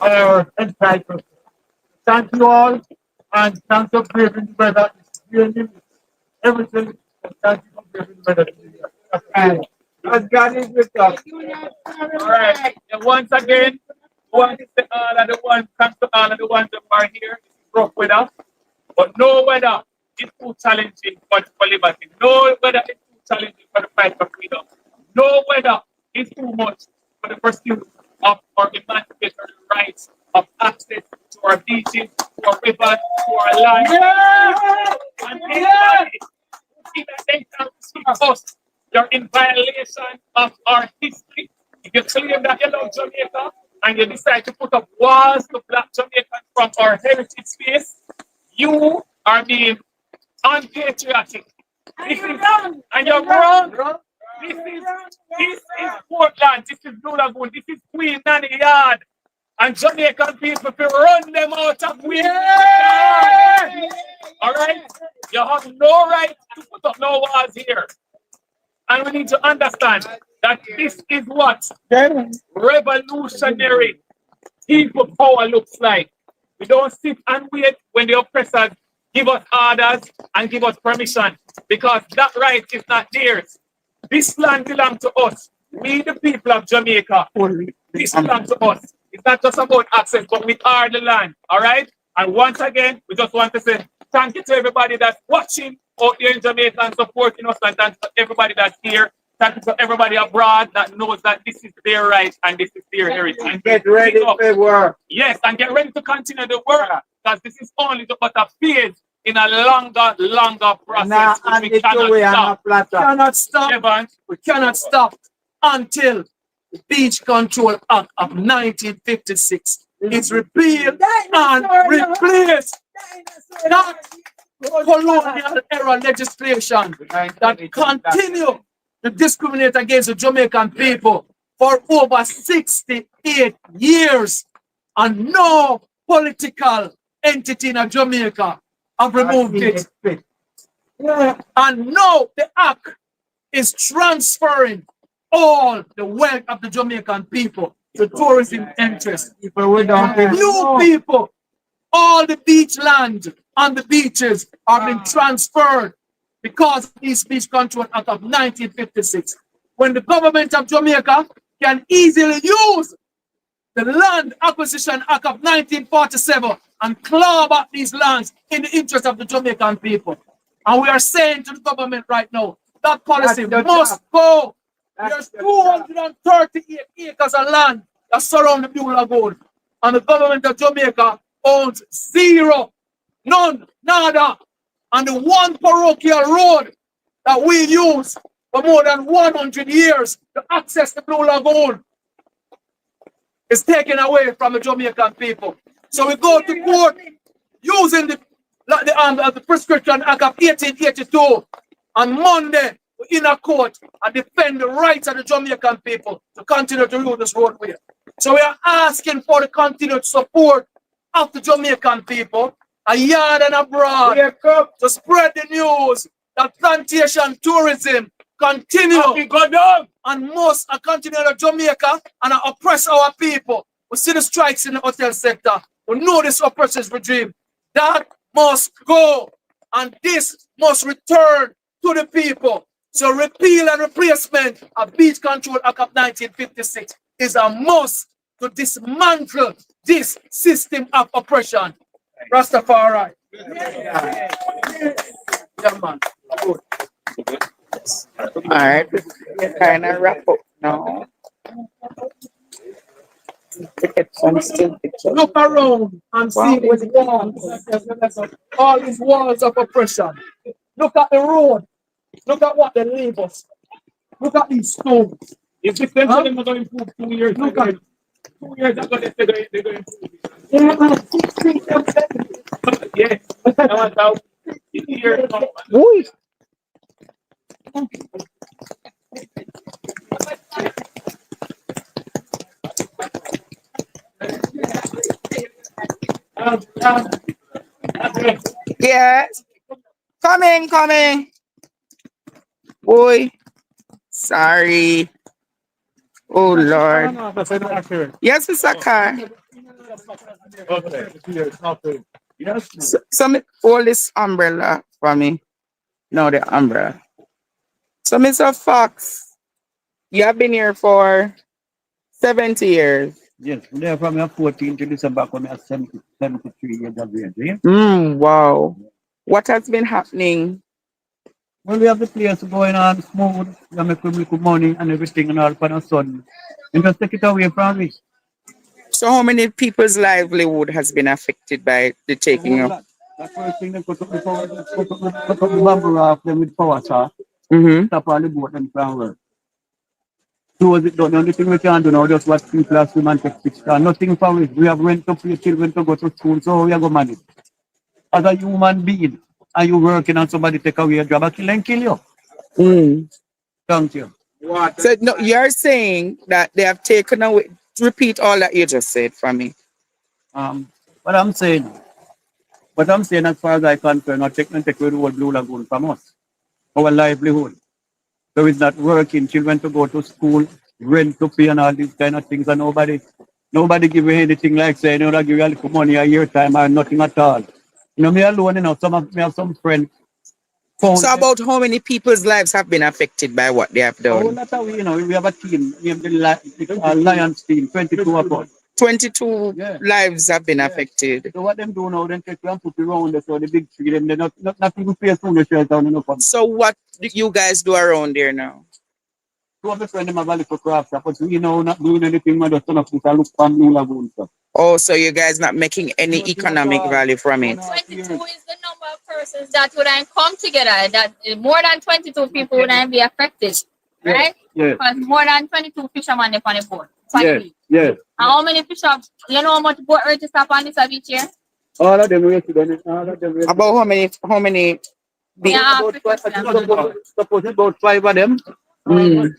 we are entitled to. Thank you all, and thanks for braving the weather. It's really everything. Thank you for braving the weather. As God is with us. All right. And once again, I want to say all of the ones, thanks to all of the ones that are here. It's rough weather, but no weather is too challenging for liberty. No weather is too challenging for the fight for freedom. No weather is too much for the pursuit of our emancipatory rights of access to our beaches, to our rivers, to our land. And anybody who think that they can see us, you're in violation of our history. If you claim that you love Jamaica and you decide to put up walls to block Jamaicans from our heritage space, you are being unpatriotic. This is, and you're wrong. This is Portland. This is Blue Lagoon. This is Queen Nanny Yard. And Jamaican people to run them out of Queen Nanny Yard. All right? You have no right to put up no walls here. And we need to understand that this is what revolutionary people power looks like. We don't sit and wait when the oppressors give us orders and give us permission, because that right is not theirs. This land belongs to us. We, the people of Jamaica, this belongs to us. It's not just about access, but we are the land. All right? And once again, we just want to say thank you to everybody that's watching out there in Jamaica and supporting us, and thanks to everybody that's here. Thank you to everybody abroad that knows that this is their right and this is their heritage. And get ready for work. Yes, and get ready to continue the work, because this is only but a phase in a longer process. And We the cannot two-way and stop. a platter. Cannot stop. Evans, We cannot stop until the Beach Control Act of 1956 is repealed and replaced. That colonial era legislation that continue to discriminate against the Jamaican people for over 68 years, and no political entity in Jamaica have removed it. And now the act is transferring all the wealth of the Jamaican people to tourism interests. New people, all the beach land and the beaches are being transferred because of this Beach Control Act of 1956. When the government of Jamaica can easily use the Land Acquisition Act of 1947 and claw back these lands in the interest of the Jamaican people. And we are saying to the government right now, that policy must go. There's 238 acres of land that surround the Blue Lagoon. And the government of Jamaica owns zero, none, nada. And the one parochial road that we use for more than 100 years to access the Blue Lagoon is taken away from the Jamaican people. So we go to court using the Prescription Act of 1882. On Monday, we're in a court and defend the rights of the Jamaican people to continue to rule this roadway. So we are asking for the continued support of the Jamaican people, yard and abroad, to spread the news that plantation tourism continue and must continue in Jamaica and oppress our people. We see the strikes in the hotel sector. We know this oppressive regime. That must go, and this must return to the people. So repeal and replacement of Beach Control Act of 1956 is a must to dismantle this system of oppression. Rastafari. Yeah, man. Good. All right, kind of wrap up now. Get some still pictures. Look around and see these walls. All these walls of oppression. Look at the road. Look at what they leave us. Look at these stones. if the country them going to improve 2 years, Look at 2 years ago they're going to improve. Yes, that was how 50 years ago. Woo. Yes. Coming. Boy. Sorry. Oh Lord. Yes, it's a car. So me hold this umbrella for me. No, the umbrella. So Mr. Fox, you have been here for 70 years. Yes, there from 14 to December, when I 73 years of age. Yeah? Wow. What has been happening? Well, we have the place going on smooth, we make good money and everything and all for the sun. And just take it away from us. So how many people's livelihood has been affected by the taking of? That's first thing they cut up the power, cut up the bamboo off them with power saw, stop all the boat and plan work. Close it down. The only thing we can do now is just watch people as we man take pictures. Nothing for it. We have rent to pay children to go to school, so we are going to manage. As a human being, are you working and somebody take away your job, I kill and kill you? Thank you. So no, you're saying that they have taken away. Repeat all that you just said for me. What I'm saying as far as I concern, not take away the whole Blue Lagoon from us. Our livelihood. So it's not working, children to go to school, rent to pay and all these kind of things, and nobody give you anything like saying, you know, give you a little money a year time or nothing at all. You know, me alone, you know, me have some friends. So about how many people's lives have been affected by what they have done? You know, we have a team, we have the Lions team, 22 of us. 22 lives have been affected. So what them do now, then take and put around there, so the big tree, them, they're not even pay food shelter down in the So what do you guys do around there now? Two of my friends have a little craft shop, but we know not doing anything, but just turn up this and look for Blue Lagoon stuff. Oh, so you guys not making any economic value from it? 22 is the number of persons that wouldn't come together, that more than 22 people wouldn't be affected, right? Yes. Because more than 22 fishermen are on the boat. Yes. Yes. And how many fishermen, you know how much boat register on this each year? All of them resident. All of them resident. About how many Yeah, Suppose about 5 of them. Mm.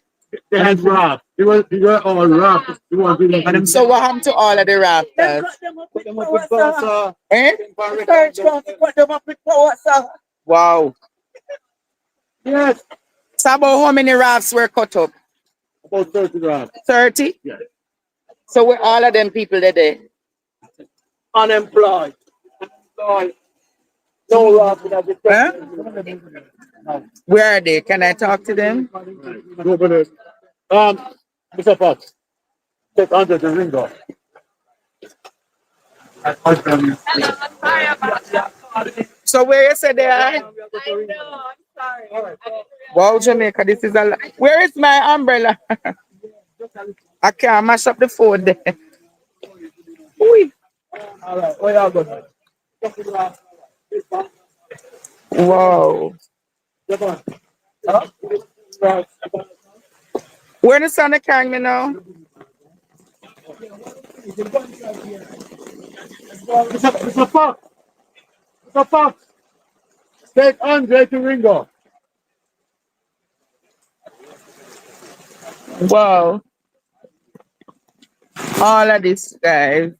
They had raft. They were all raft. They were doing And so what happened to all of the rafters? Put them up with power, Eh? put them up with power, sir. Wow. Yes. So about how many rafts were cut up? About 30 rafts. 30? Yes. So were all of them people there? Unemployed. No raft would have been Huh? Where are they? Can I talk to them? Go over there. Mr. Fox, take under the window. So where you say they are? I know, I'm sorry. Wow, Jamaica, this is a lot. Where is my umbrella? I can't mash up the phone there. Ooh. All right, where y'all going? Wow. Where the sun is carrying me now? Mr. Fox, Mr. Fox, take Andre to Ringo. Wow. All of this, guys.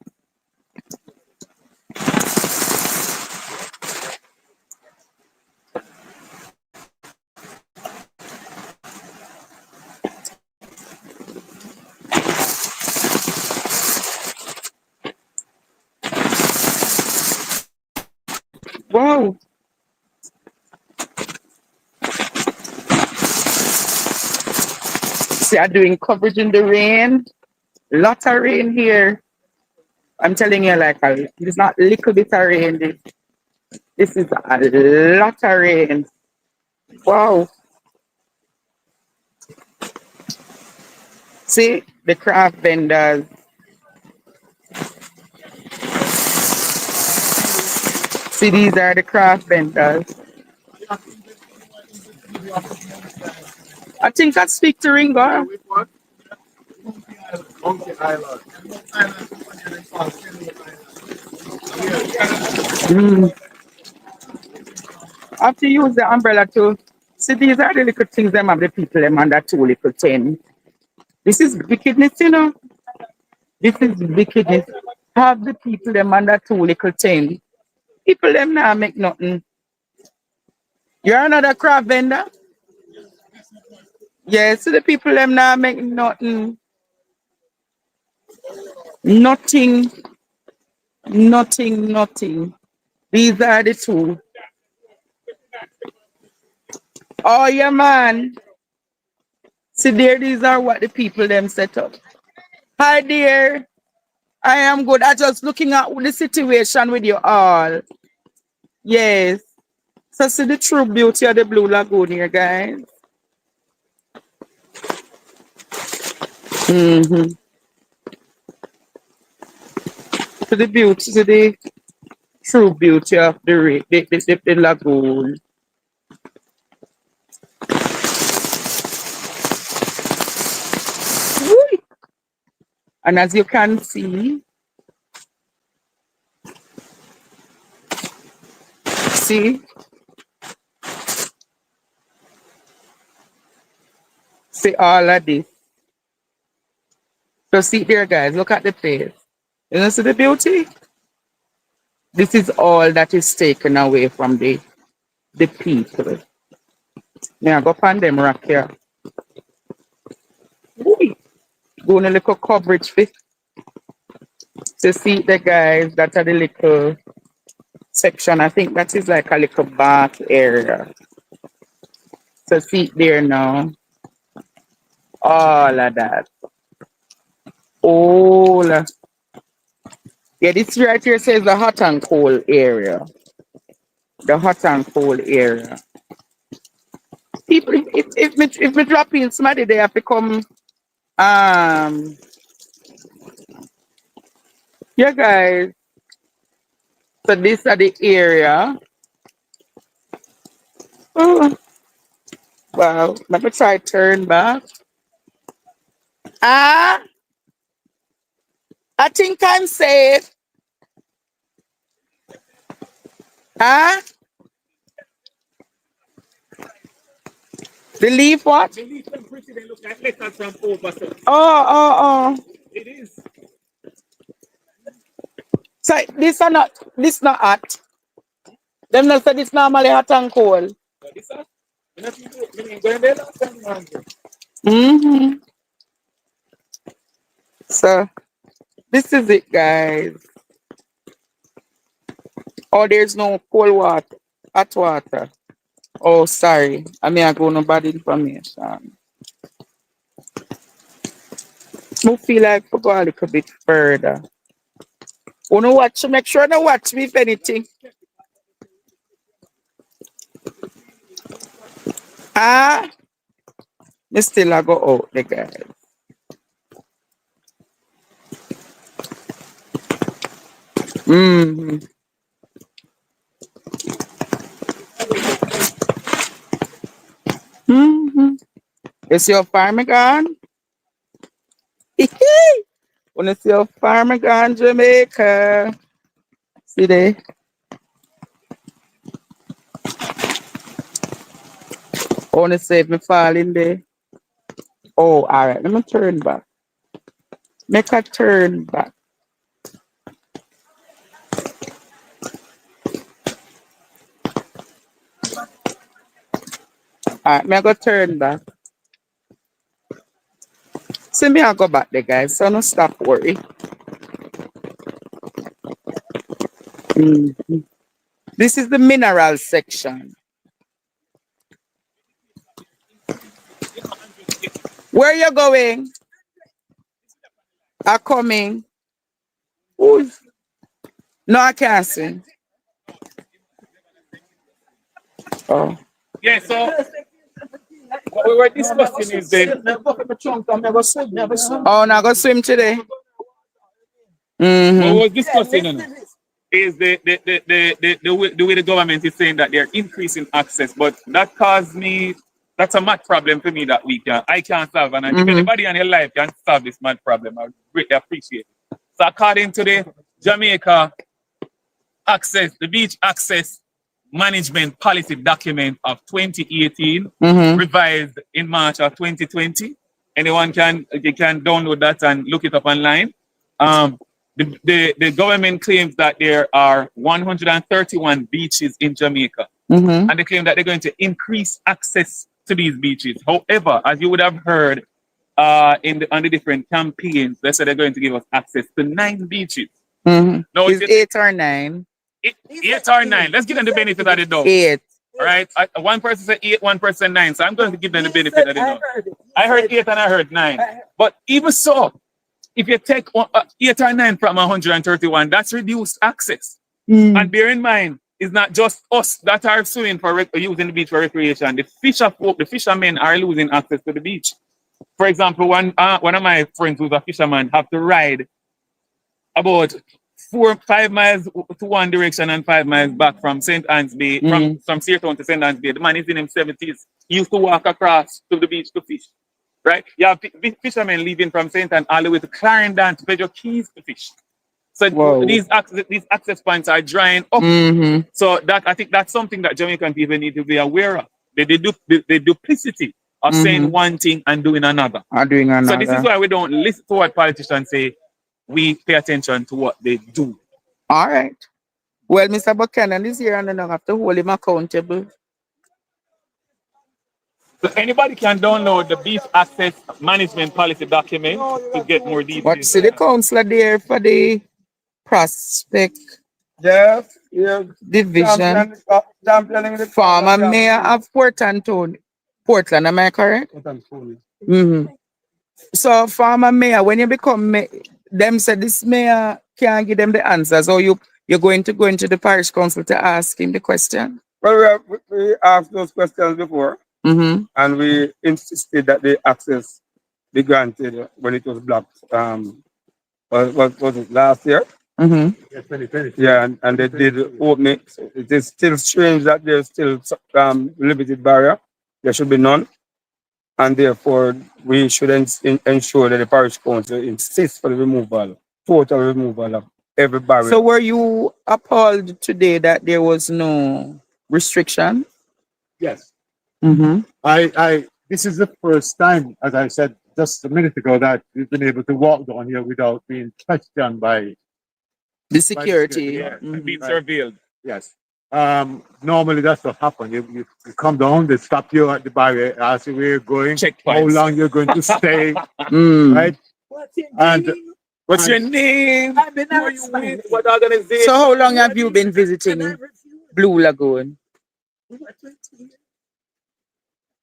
Wow. See, I'm doing coverage in the rain. Lot of rain here. I'm telling you, like, it's not little bit of rain. This is a lot of rain. Wow. See, the craft vendors. See, these are the craft vendors. I think I speak to Ringo. Mm. I have to use the umbrella too. See, these are the little things them have the people them under 2 little 10. This is wickedness, you know. This is wickedness. Have the people them under 2 little 10. People them now make nothing. You're another craft vendor? Yes, so the people them now make nothing. Nothing. Nothing, nothing. These are the two. Oh yeah, man. See there, these are what the people them set up. Hi dear. I am good. I just looking at the situation with you all. Yes. So see the true beauty of the Blue Lagoon here, guys. Mm-hmm. To the beauty, to the true beauty of the lagoon. Woo! And as you can see, see all of this. So see there, guys, look at the face. You know, see the beauty? This is all that is taken away from the people. Now go find them rock here. Woo! Doing a little coverage fit to see the guys that are the little section. I think that is like a little bath area. So see there now. All of that. All. Yeah, this right here says the hot and cold area. The hot and cold area. People, if me drop in somebody, they have to come. Yeah, guys. So this are the area Oh, wow. Let me try turn back. Ah, I think I'm safe. Ah, the leaf what? The leaf them pretty, they look like letters from over. So Oh. it is. So this not hot. Them not say this normally hot and cold. But this are, you know, going there last time, man. Mm-hmm. So this is it, guys. Oh, there's no cold water, hot water. Oh, sorry. I mean, I go no bad information. I feel like we go a little bit further. Wanna watch? Make sure to watch me if anything. Ah, me still I go out the guys. Mm-hmm. Mm-hmm. You see your farmer gone? Wanna see your farmer gone, Jamaica? See there? Wanna save me fall in there? Oh, all right. Let me turn back. Make a turn back. All right, me I go turn back. See me I go back there, guys. So no stop worry. Mhm. This is the mineral section. Where you going? I coming. Who's? No, I can't see. Oh. Yeah, so what we were discussing is the Oh, now go swim today. what we Mm-hmm. were discussing is the way the government is saying that they're increasing access, but that caused me that's a mad problem for me that I can't solve. And if Mm-hmm. anybody in your life can solve this mad problem, I would greatly appreciate it. So according to the Jamaica the beach access management policy document of 2018, Mm-hmm. revised in March of 2020. Anyone can download that and look it up online. The government claims that there are 131 beaches in Jamaica, Mm-hmm. and they claim that they're going to increase access to these beaches. However, as you would have heard on the different campaigns, they said they're going to give us access to 9 beaches. Mm-hmm. No, It's 8 or 9. 8 or 9. Let's give them the benefit of the doubt. 8. All right. One person said 8, one person said 9. So I'm going to give them the benefit of the doubt. I heard 8 and I heard 9. But even so, if you take 8 or 9 from 131, that's reduced access. And bear in mind, it's not just us that are suing for using the beach for recreation. The fishermen are losing access to the beach. For example, one of my friends who's a fisherman have to ride about 5 miles to one direction and 5 miles back from St. Anne's Bay, from Seartown to St. Anne's Bay. The man is in his 70s. He used to walk across to the beach to fish. Right? You have fishermen leaving from St. Anne all the way to Clarendon to Pedro Keys to fish. So these access points are drying up. Mm-hmm. So I think that's something that Jamaican people need to be aware of. The duplicity of saying one thing and doing another. So this is why we don't listen to what politicians say. We pay attention to what they do. All right. Well, Mr. Buchanan is here and I don't have to hold him accountable. So anybody can download the beach access management policy document to get more details. But see the councillor there for the prospect division. Former mayor of Portland, am I correct? Mm-hmm. So former mayor, when you become mayor, them said this mayor can't give them the answers, or you're going to go into the parish council to ask him the question? Well, we asked those questions before, and we insisted that the access be granted when it was blocked. Was it last year? Mm-hmm. Yeah, 2020. Yeah, and they did open it. It is still strange that there's still limited barrier. There should be none, and therefore we should ensure that the parish council insists for the removal, total removal of every barrier. So were you appalled today that there was no restriction? Yes. Mm-hmm. This is the first time, as I said just a minute ago, that we've been able to walk down here without being questioned by The security. Yeah, And being right. surveilled. Yes. Normally that's what happens. You come down, they stop you at the barrier, ask you where you're going, Checkpoints. how long you're going to stay, Mm. right? And What's your name? Who are you with? What organization? So how long have you been visiting Blue Lagoon?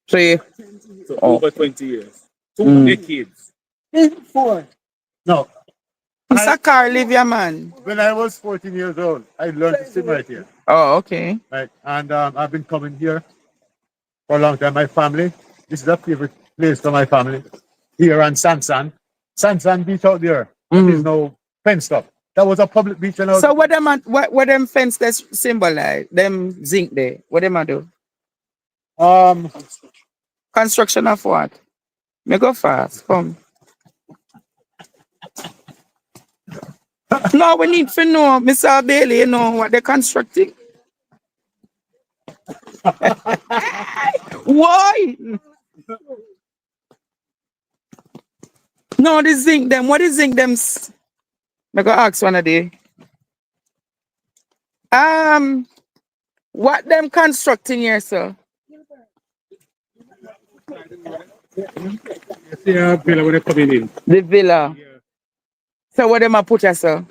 So So over 20 years. Two decades. no, Mr. Carl, live your man. when I was 14 years old, I learned to swim right here, Oh, okay. right? And I've been coming here for a long time. My family, this is a favorite place for my family. Here on Sansan Beach out there. There's no fenced up. That was a public beach. And So what them fence that's symbolize? Them zinc there. What them a do? Construction of what? Me go fast. Come. No, we need to know, Mr. Bailey, you know what they're constructing. Why? No, the zinc them. What is zinc them? I go ask one of the. What them constructing here, sir? yeah, when they coming in. The villa. So what them a put here, sir?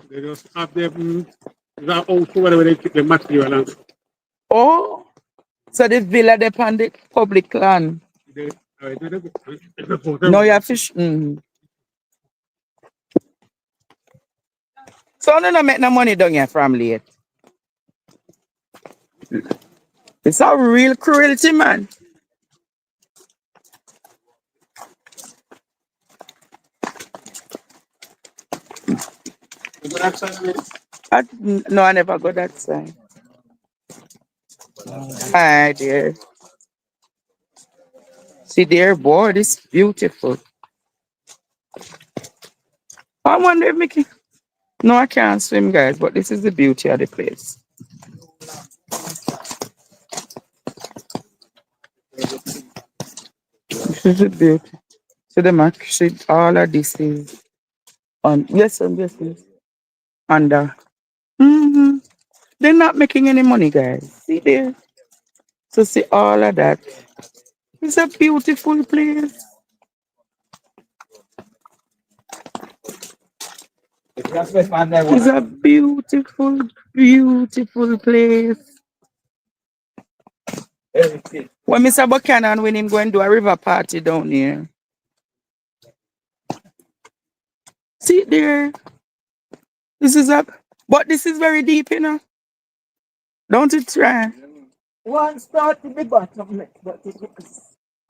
They just have them that also whatever they keep the material and Oh, so the villa depend the public land. No, you have fish. So no, no make no money down here from late. It's a real cruelty, man. No, I never got that side. Hi, dear. See there, boy, this is beautiful. I wonder if Mickey. No, I can't swim, guys, but this is the beauty of the place. This is the beauty. So the mark, all of this is on. Yes, sir, yes, yes. Under. They're not making any money, guys. See there. So see all of that. It's a beautiful place. It's a beautiful, beautiful place. When Mr. Buchanan, when him going to do a river party down here. See there. This is up. But this is very deep, you know. Don't you try. One start to the bottom, but it is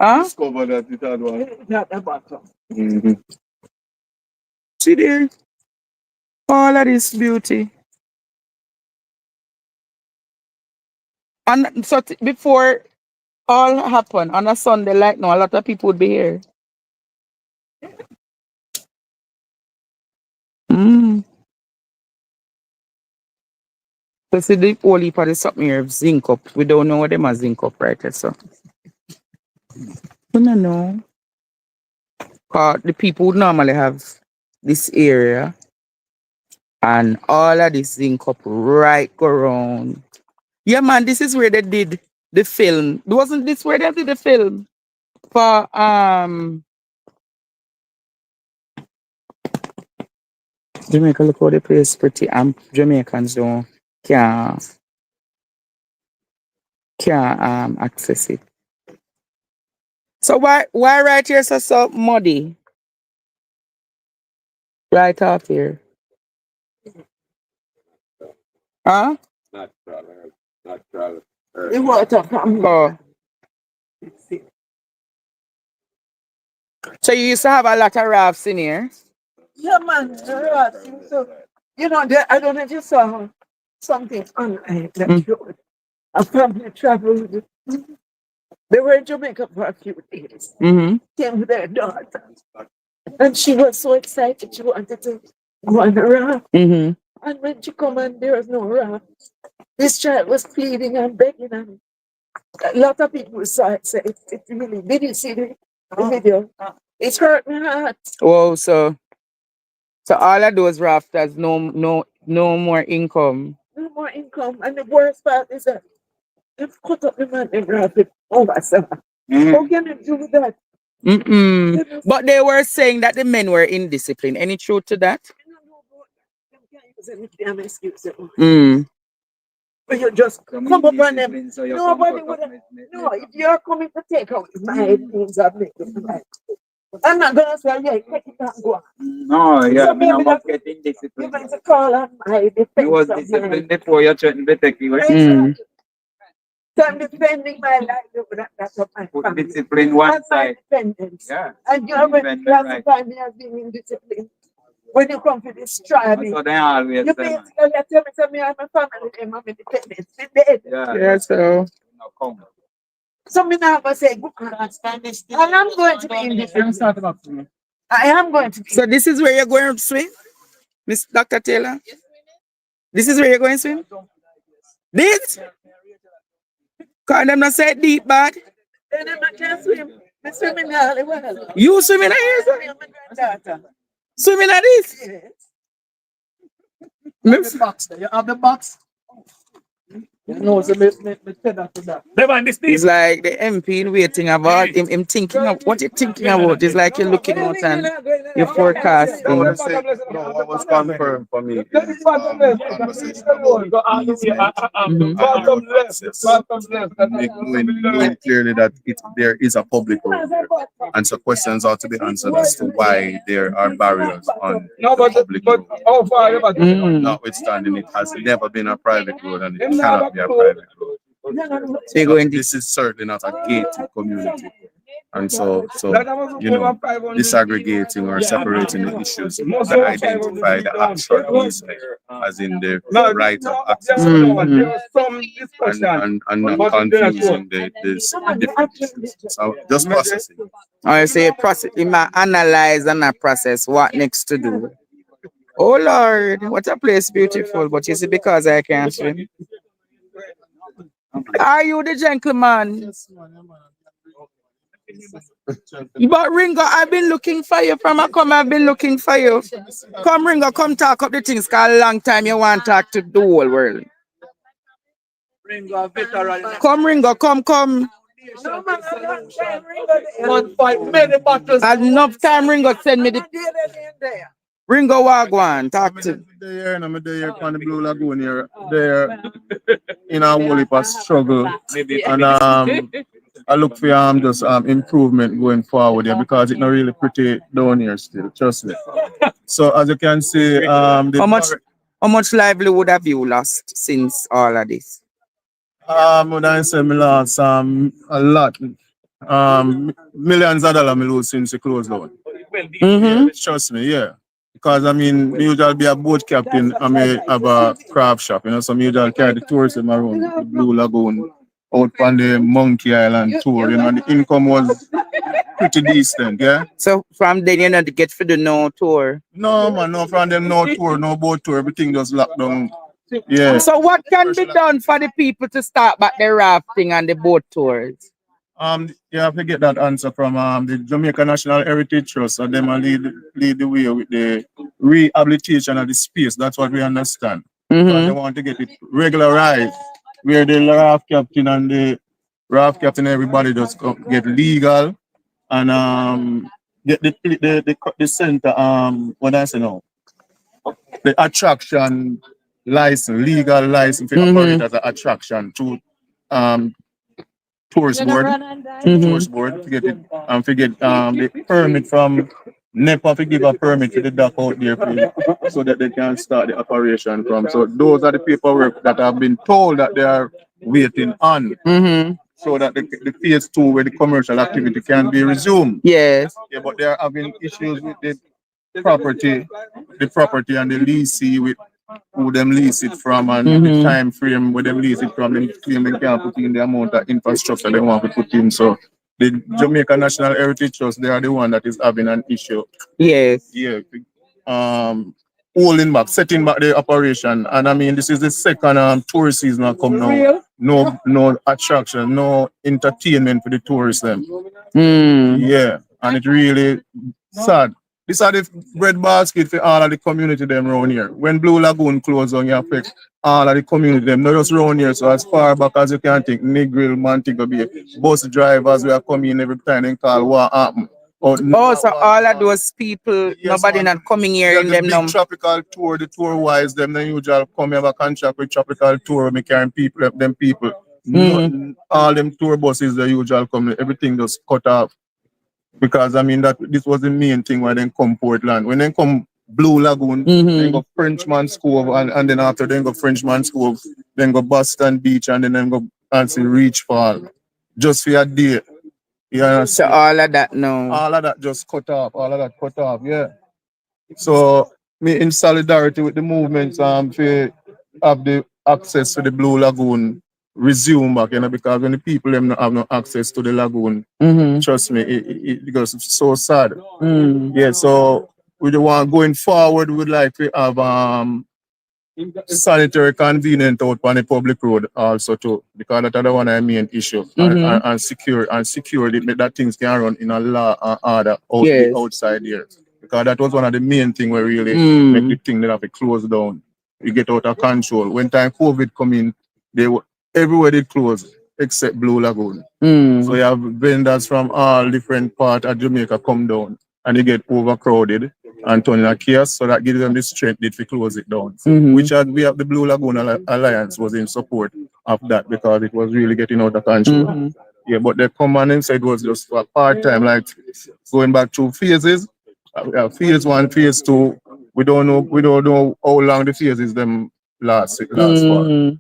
Huh? Discover that it had one. not the bottom. See there. All of this beauty. And so before all happened on a Sunday like now, a lot of people would be here. So see the whole heap of the something here zinc up. We don't know what them are zinc up right there, so. We don't know. Cause the people would normally have this area and all of this zinc up right go around. Yeah man, this is where they did the film. Wasn't this where they did the film? For Jamaica, look how the place pretty and Jamaicans don't can't access it. So why right here so muddy? Right off here. Huh? Natural. The water from Oh. So you used to have a lot of rafts in here? yeah, man. The rafting, so You know, I don't know if you saw something online that showed a family traveled. They were in Jamaica for a few days. Came with their daughter. And she was so excited. She wanted to go on a raft. And when she come and there was no raft, this child was pleading and begging. And a lot of people saw it. Said it really, did you see the video? It hurt my heart. Whoa, so all of those rafters, no more income. No more income. And the worst part is that they've cut up the man and raft it over summer. How can you do that? But they were saying that the men were indisciplined. Any truth to that? But you just come up on them. Nobody would have. No, if you're coming to take out my things, I'm making right. I'm not gonna say, yeah, take it and go on. No, yeah, So I mean, I'm maybe not that getting you're disciplined. going to call on my defense. You was of disciplined my- before you threatened to take you. Exactly. So I'm defending my life over that's of my Put family. discipline one And my side. independence. Yeah. And you already Defend the right. classify me as being indisciplined. When you come to destroy me, So they always you say, man. basically tell me something I'm a family and I'm independent. Sit dead. Yeah, So no, come. So me now go say, go on. I am going to be independent. I am going to be. so this is where you're going to swim, Miss Dr. Taylor? This is where you're going to swim? This? Cause them not say deep bad. And then I can't swim. I'm swimming all the while. You swimming at here, sir? I'm a granddaughter. Swimming at this? Yes. The box there. You have the box? No, so me tell that to that. It's like the MP waiting about him thinking of what you're thinking about. It's like you're looking out and you're forecasting. No, what was confirmed for me is conversation about easement and access. Knowing clearly that there is a public road there. And so questions are to be answered as to why there are barriers on the public road. Notwithstanding, it has never been a private road and it cannot be a private road. So you're going This is certainly not a gated community. And so you know, disaggregating or separating the issues that identify the actual easement, as in the right of access, and not confusing the different issues. So just processing. I say process, you might analyze and not process what next to do. Oh Lord, what a place beautiful, but you see, because I can't swim. Are you the gentleman? But Ringo, I've been looking for you from a come. I've been looking for you. Come, Ringo, come talk up the things. Cause a long time you want to talk to the whole world. Come, Ringo, come. No, man, I don't care. Ringo, Fight many battles. Enough time, Ringo, send me the there. Ringo Wagwan. Talk to. I'm there on the Blue Lagoon here. There in a whole heap of struggle. And I look for just improvement going forward here because it's not really pretty down here still. Trust me. So as you can see, How much livelihood have you lost since all of this? Would I say me lost a lot. Millions of dollars me lose since it closed down. Trust me, yeah. Because I mean, me usually be a boat captain and me have a craft shop, you know, so me usually carry the tourists in my room, the Blue Lagoon, out on the Monkey Island tour, you know, and the income was pretty decent, yeah. So from then you know to get for the no tour. No man, no from them no tour, no boat tour, everything just locked down. Yeah. So what can be done for the people to start back the rafting and the boat tours? You have to get that answer from the Jamaica National Heritage Trust, so them lead the way with the rehabilitation of the space. That's what we understand. They want to get it regularized, where the raft captain and everybody just get legal and get the center what I say now, the attraction license, legal license to operate as an attraction to tourist board, to get it and to get the permit from NEPA to give a permit to the dock out there so that they can start the operation from. So those are the paperwork that have been told that they are waiting on. So that the phase 2 where the commercial activity can be resumed. Yes. Yeah, but they are having issues with property, and the leasee with who them lease it from and the time frame where them lease it from, them claim they can't put in the amount of infrastructure they want to put in. So the Jamaica National Heritage Trust, they are the one that is having an issue. Yes. Yeah. Holding back, setting back the operation. And I mean, this is the second tourist season that come now. No attraction, no entertainment for the tourists them. Yeah. And it really sad. These are the bread basket for all of the community them around here. When Blue Lagoon closed on, you affect all of the community them, not just around here. So as far back as you can think, Negril, Montego Bay, bus drivers we are coming every time and call what happened. So all of those people, nobody not coming here in them now. Tropical tour, the tour wise, them the usual come have a contract with tropical tour, me carrying people, them people. All them tour buses the usual come, everything just cut off. Because I mean that this was the main thing when they come Portland. When they come Blue Lagoon, then go Frenchman's Cove, and then after then go Frenchman's Cove, then go Boston Beach, and then go Ansi Reach Fall. Just for a day. Yeah. So all of that now. All of that just cut off. All of that cut off, yeah. So me in solidarity with the movement for have the access to the Blue Lagoon resume back, because when the people them not have no access to the lagoon, trust me, it because it's so sad. Yeah, so we the want going forward, we would like to have sanitary convenient out on the public road also too, because that's the one I main issue. And secure that things can run in a law and order outside here. Because that was one of the main things where really make the thing that have to close down. You get out of control. When time COVID come in, everywhere they close except Blue Lagoon. So you have vendors from all different parts of Jamaica come down and they get overcrowded and turn in a chaos, so that gives them the strength to close it down. Which we have the Blue Lagoon Alliance was in support of that because it was really getting out of control. Yeah, but they come and said it was just a part-time, like going back to phases. Phase 1, phase 2, we don't know how long the phases them last for.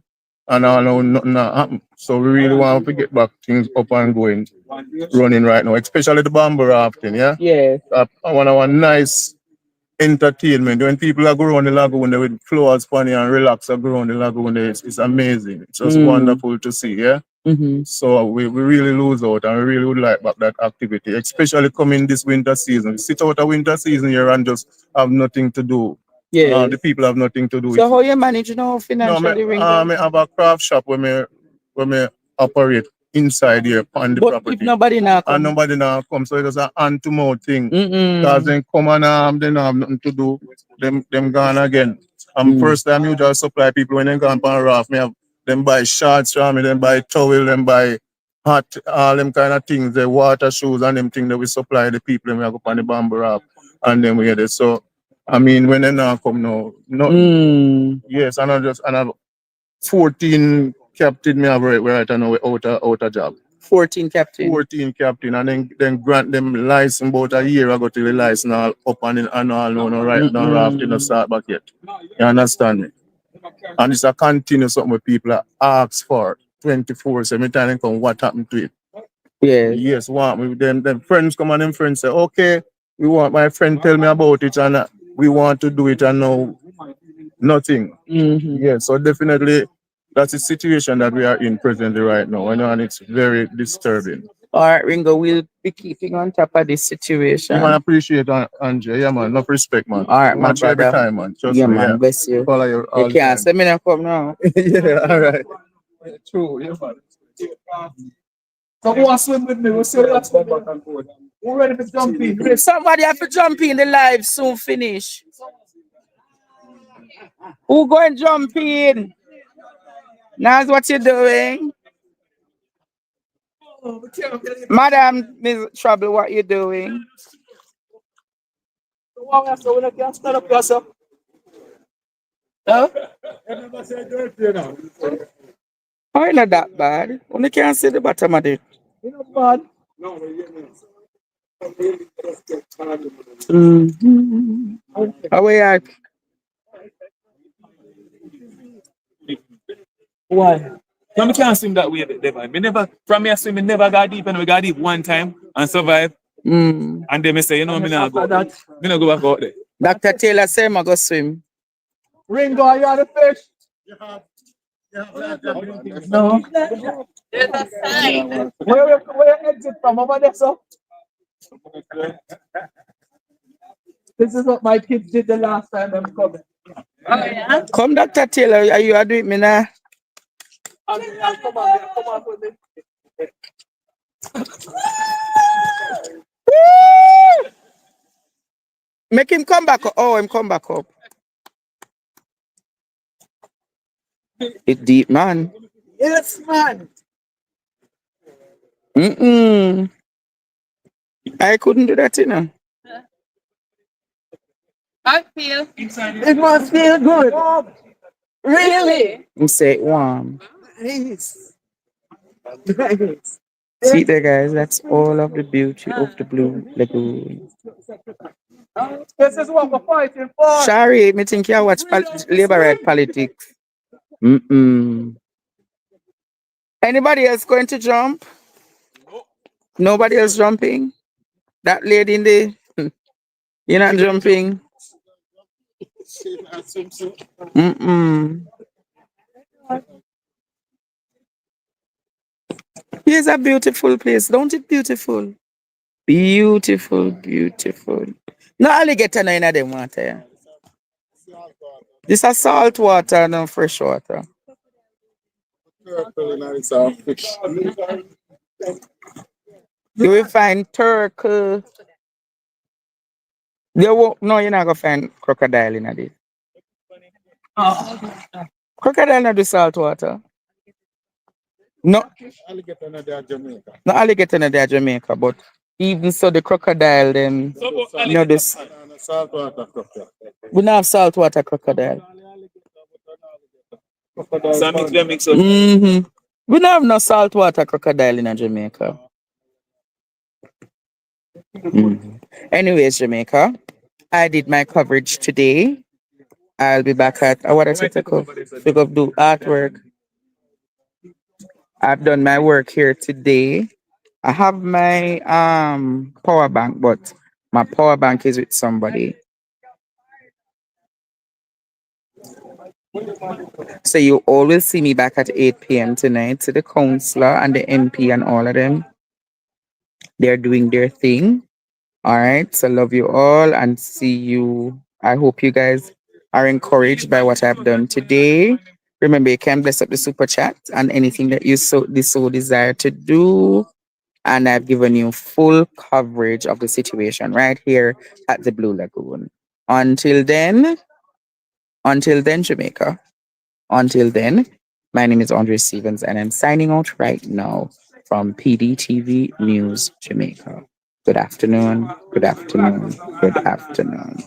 And I know nothing happened. So we really want to get back things up and going, running right now, especially the bamboo rafting, yeah? Yeah. I want a nice entertainment. When people are going around the lagoon, they would flow funny and relax and go around the lagoon. It's amazing. It's just wonderful to see, yeah? So we really lose out and we really would like back that activity, especially coming this winter season. Sit out a winter season here and just have nothing to do. Yeah. The people have nothing to do. So how you manage now financially? I have a craft shop where me operate inside here on the property. If nobody now come. And nobody now come, so it's a hand to mouth thing. Because then come and they don't have nothing to do. Them gone again. First time you just supply people when they go on raft, me have them buy shorts from me, them buy towel, them buy hat, all them kind of things, the water shoes and them things that we supply the people, and we go on the bamboo raft and then we get it. So I mean, when they now come now, nothing. Yes, and I have 14 captain me have right now out a job. 14 captain. 14 captain, and then grant them license about a year ago till the license all up and all no right now rafting no start back yet. You understand me? And it's a continuous something where people ask for 24/7. Every time they come, what happened to it? Yeah. Yes, them friends come and them friends say, okay, we want my friend tell me about it and we want to do it and now nothing. Yeah, so definitely that's the situation that we are in presently right now, and it's very disturbing. All right, Ringo, we'll be keeping on top of this situation. Yeah, man, appreciate Andre. Yeah, man, enough respect, man. All right, my brother. Every time, man. Trust yeah, me, man, bless you. Follow you all you can't say me not come now. Yeah, all right. True, yeah, man. So who wants to swim with me? We'll see the last one back and forth. Who ready to jump in? Somebody have to jump in, the live soon finish. Who going jump in? Now's what you're doing. Madam Ms. Trouble, what you doing? So we can stand up yourself. Huh? Oh, it's not that bad. Only can't see the bottom of it. It's not bad. How are you? Why? No, I can't swim that way, Devon. Me never, from me, I swim, me never got deep, and we got deep one time and survive. And then me say, you know, me not go. Me not go back out there. Dr. Taylor say I go swim. Ringo, are you on the fish? No. There's a sign. Where you exit from? Over there, sir? This is what my kids did the last time I'm coming. Oh, yeah? Come, Dr. Taylor, are you doing me now? Come on with me. Make him come back up. Oh, him come back up. It deep, man. Yes, man. I couldn't do that, you know. I feel. It must feel good. Really? You say it warm. Nice. See there, guys. That's all of the beauty of the Blue Lagoon. This is what we're fighting for. Sorry, me think you watch labor right politics. Anybody else going to jump? Nobody else jumping? That lady in the you're not jumping. Here's a beautiful place, don't it? Beautiful. Beautiful, beautiful. No alligator no in them water. This is salt water, no fresh water. You will find turtle. No, you're not gonna find crocodile in this. Crocodile not do salt water. No. No alligator in there Jamaica, but even so the crocodile them you know this. We don't have saltwater crocodile. We don't have no saltwater crocodile in Jamaica. Anyways, Jamaica, I did my coverage today. I'll be back at what I said to go do artwork. I've done my work here today. I have my power bank, but my power bank is with somebody. So you all will see me back at 8 p.m. tonight to the councillor and the MP and all of them. They're doing their thing. All right. So love you all and see you. I hope you guys are encouraged by what I've done today. Remember, you can bless up the super chat and anything that you so desire to do. And I've given you full coverage of the situation right here at the Blue Lagoon. Until then, Jamaica. Until then, my name is Andre Stevens and I'm signing out right now from PDTV News Jamaica. Good afternoon, good afternoon, good afternoon.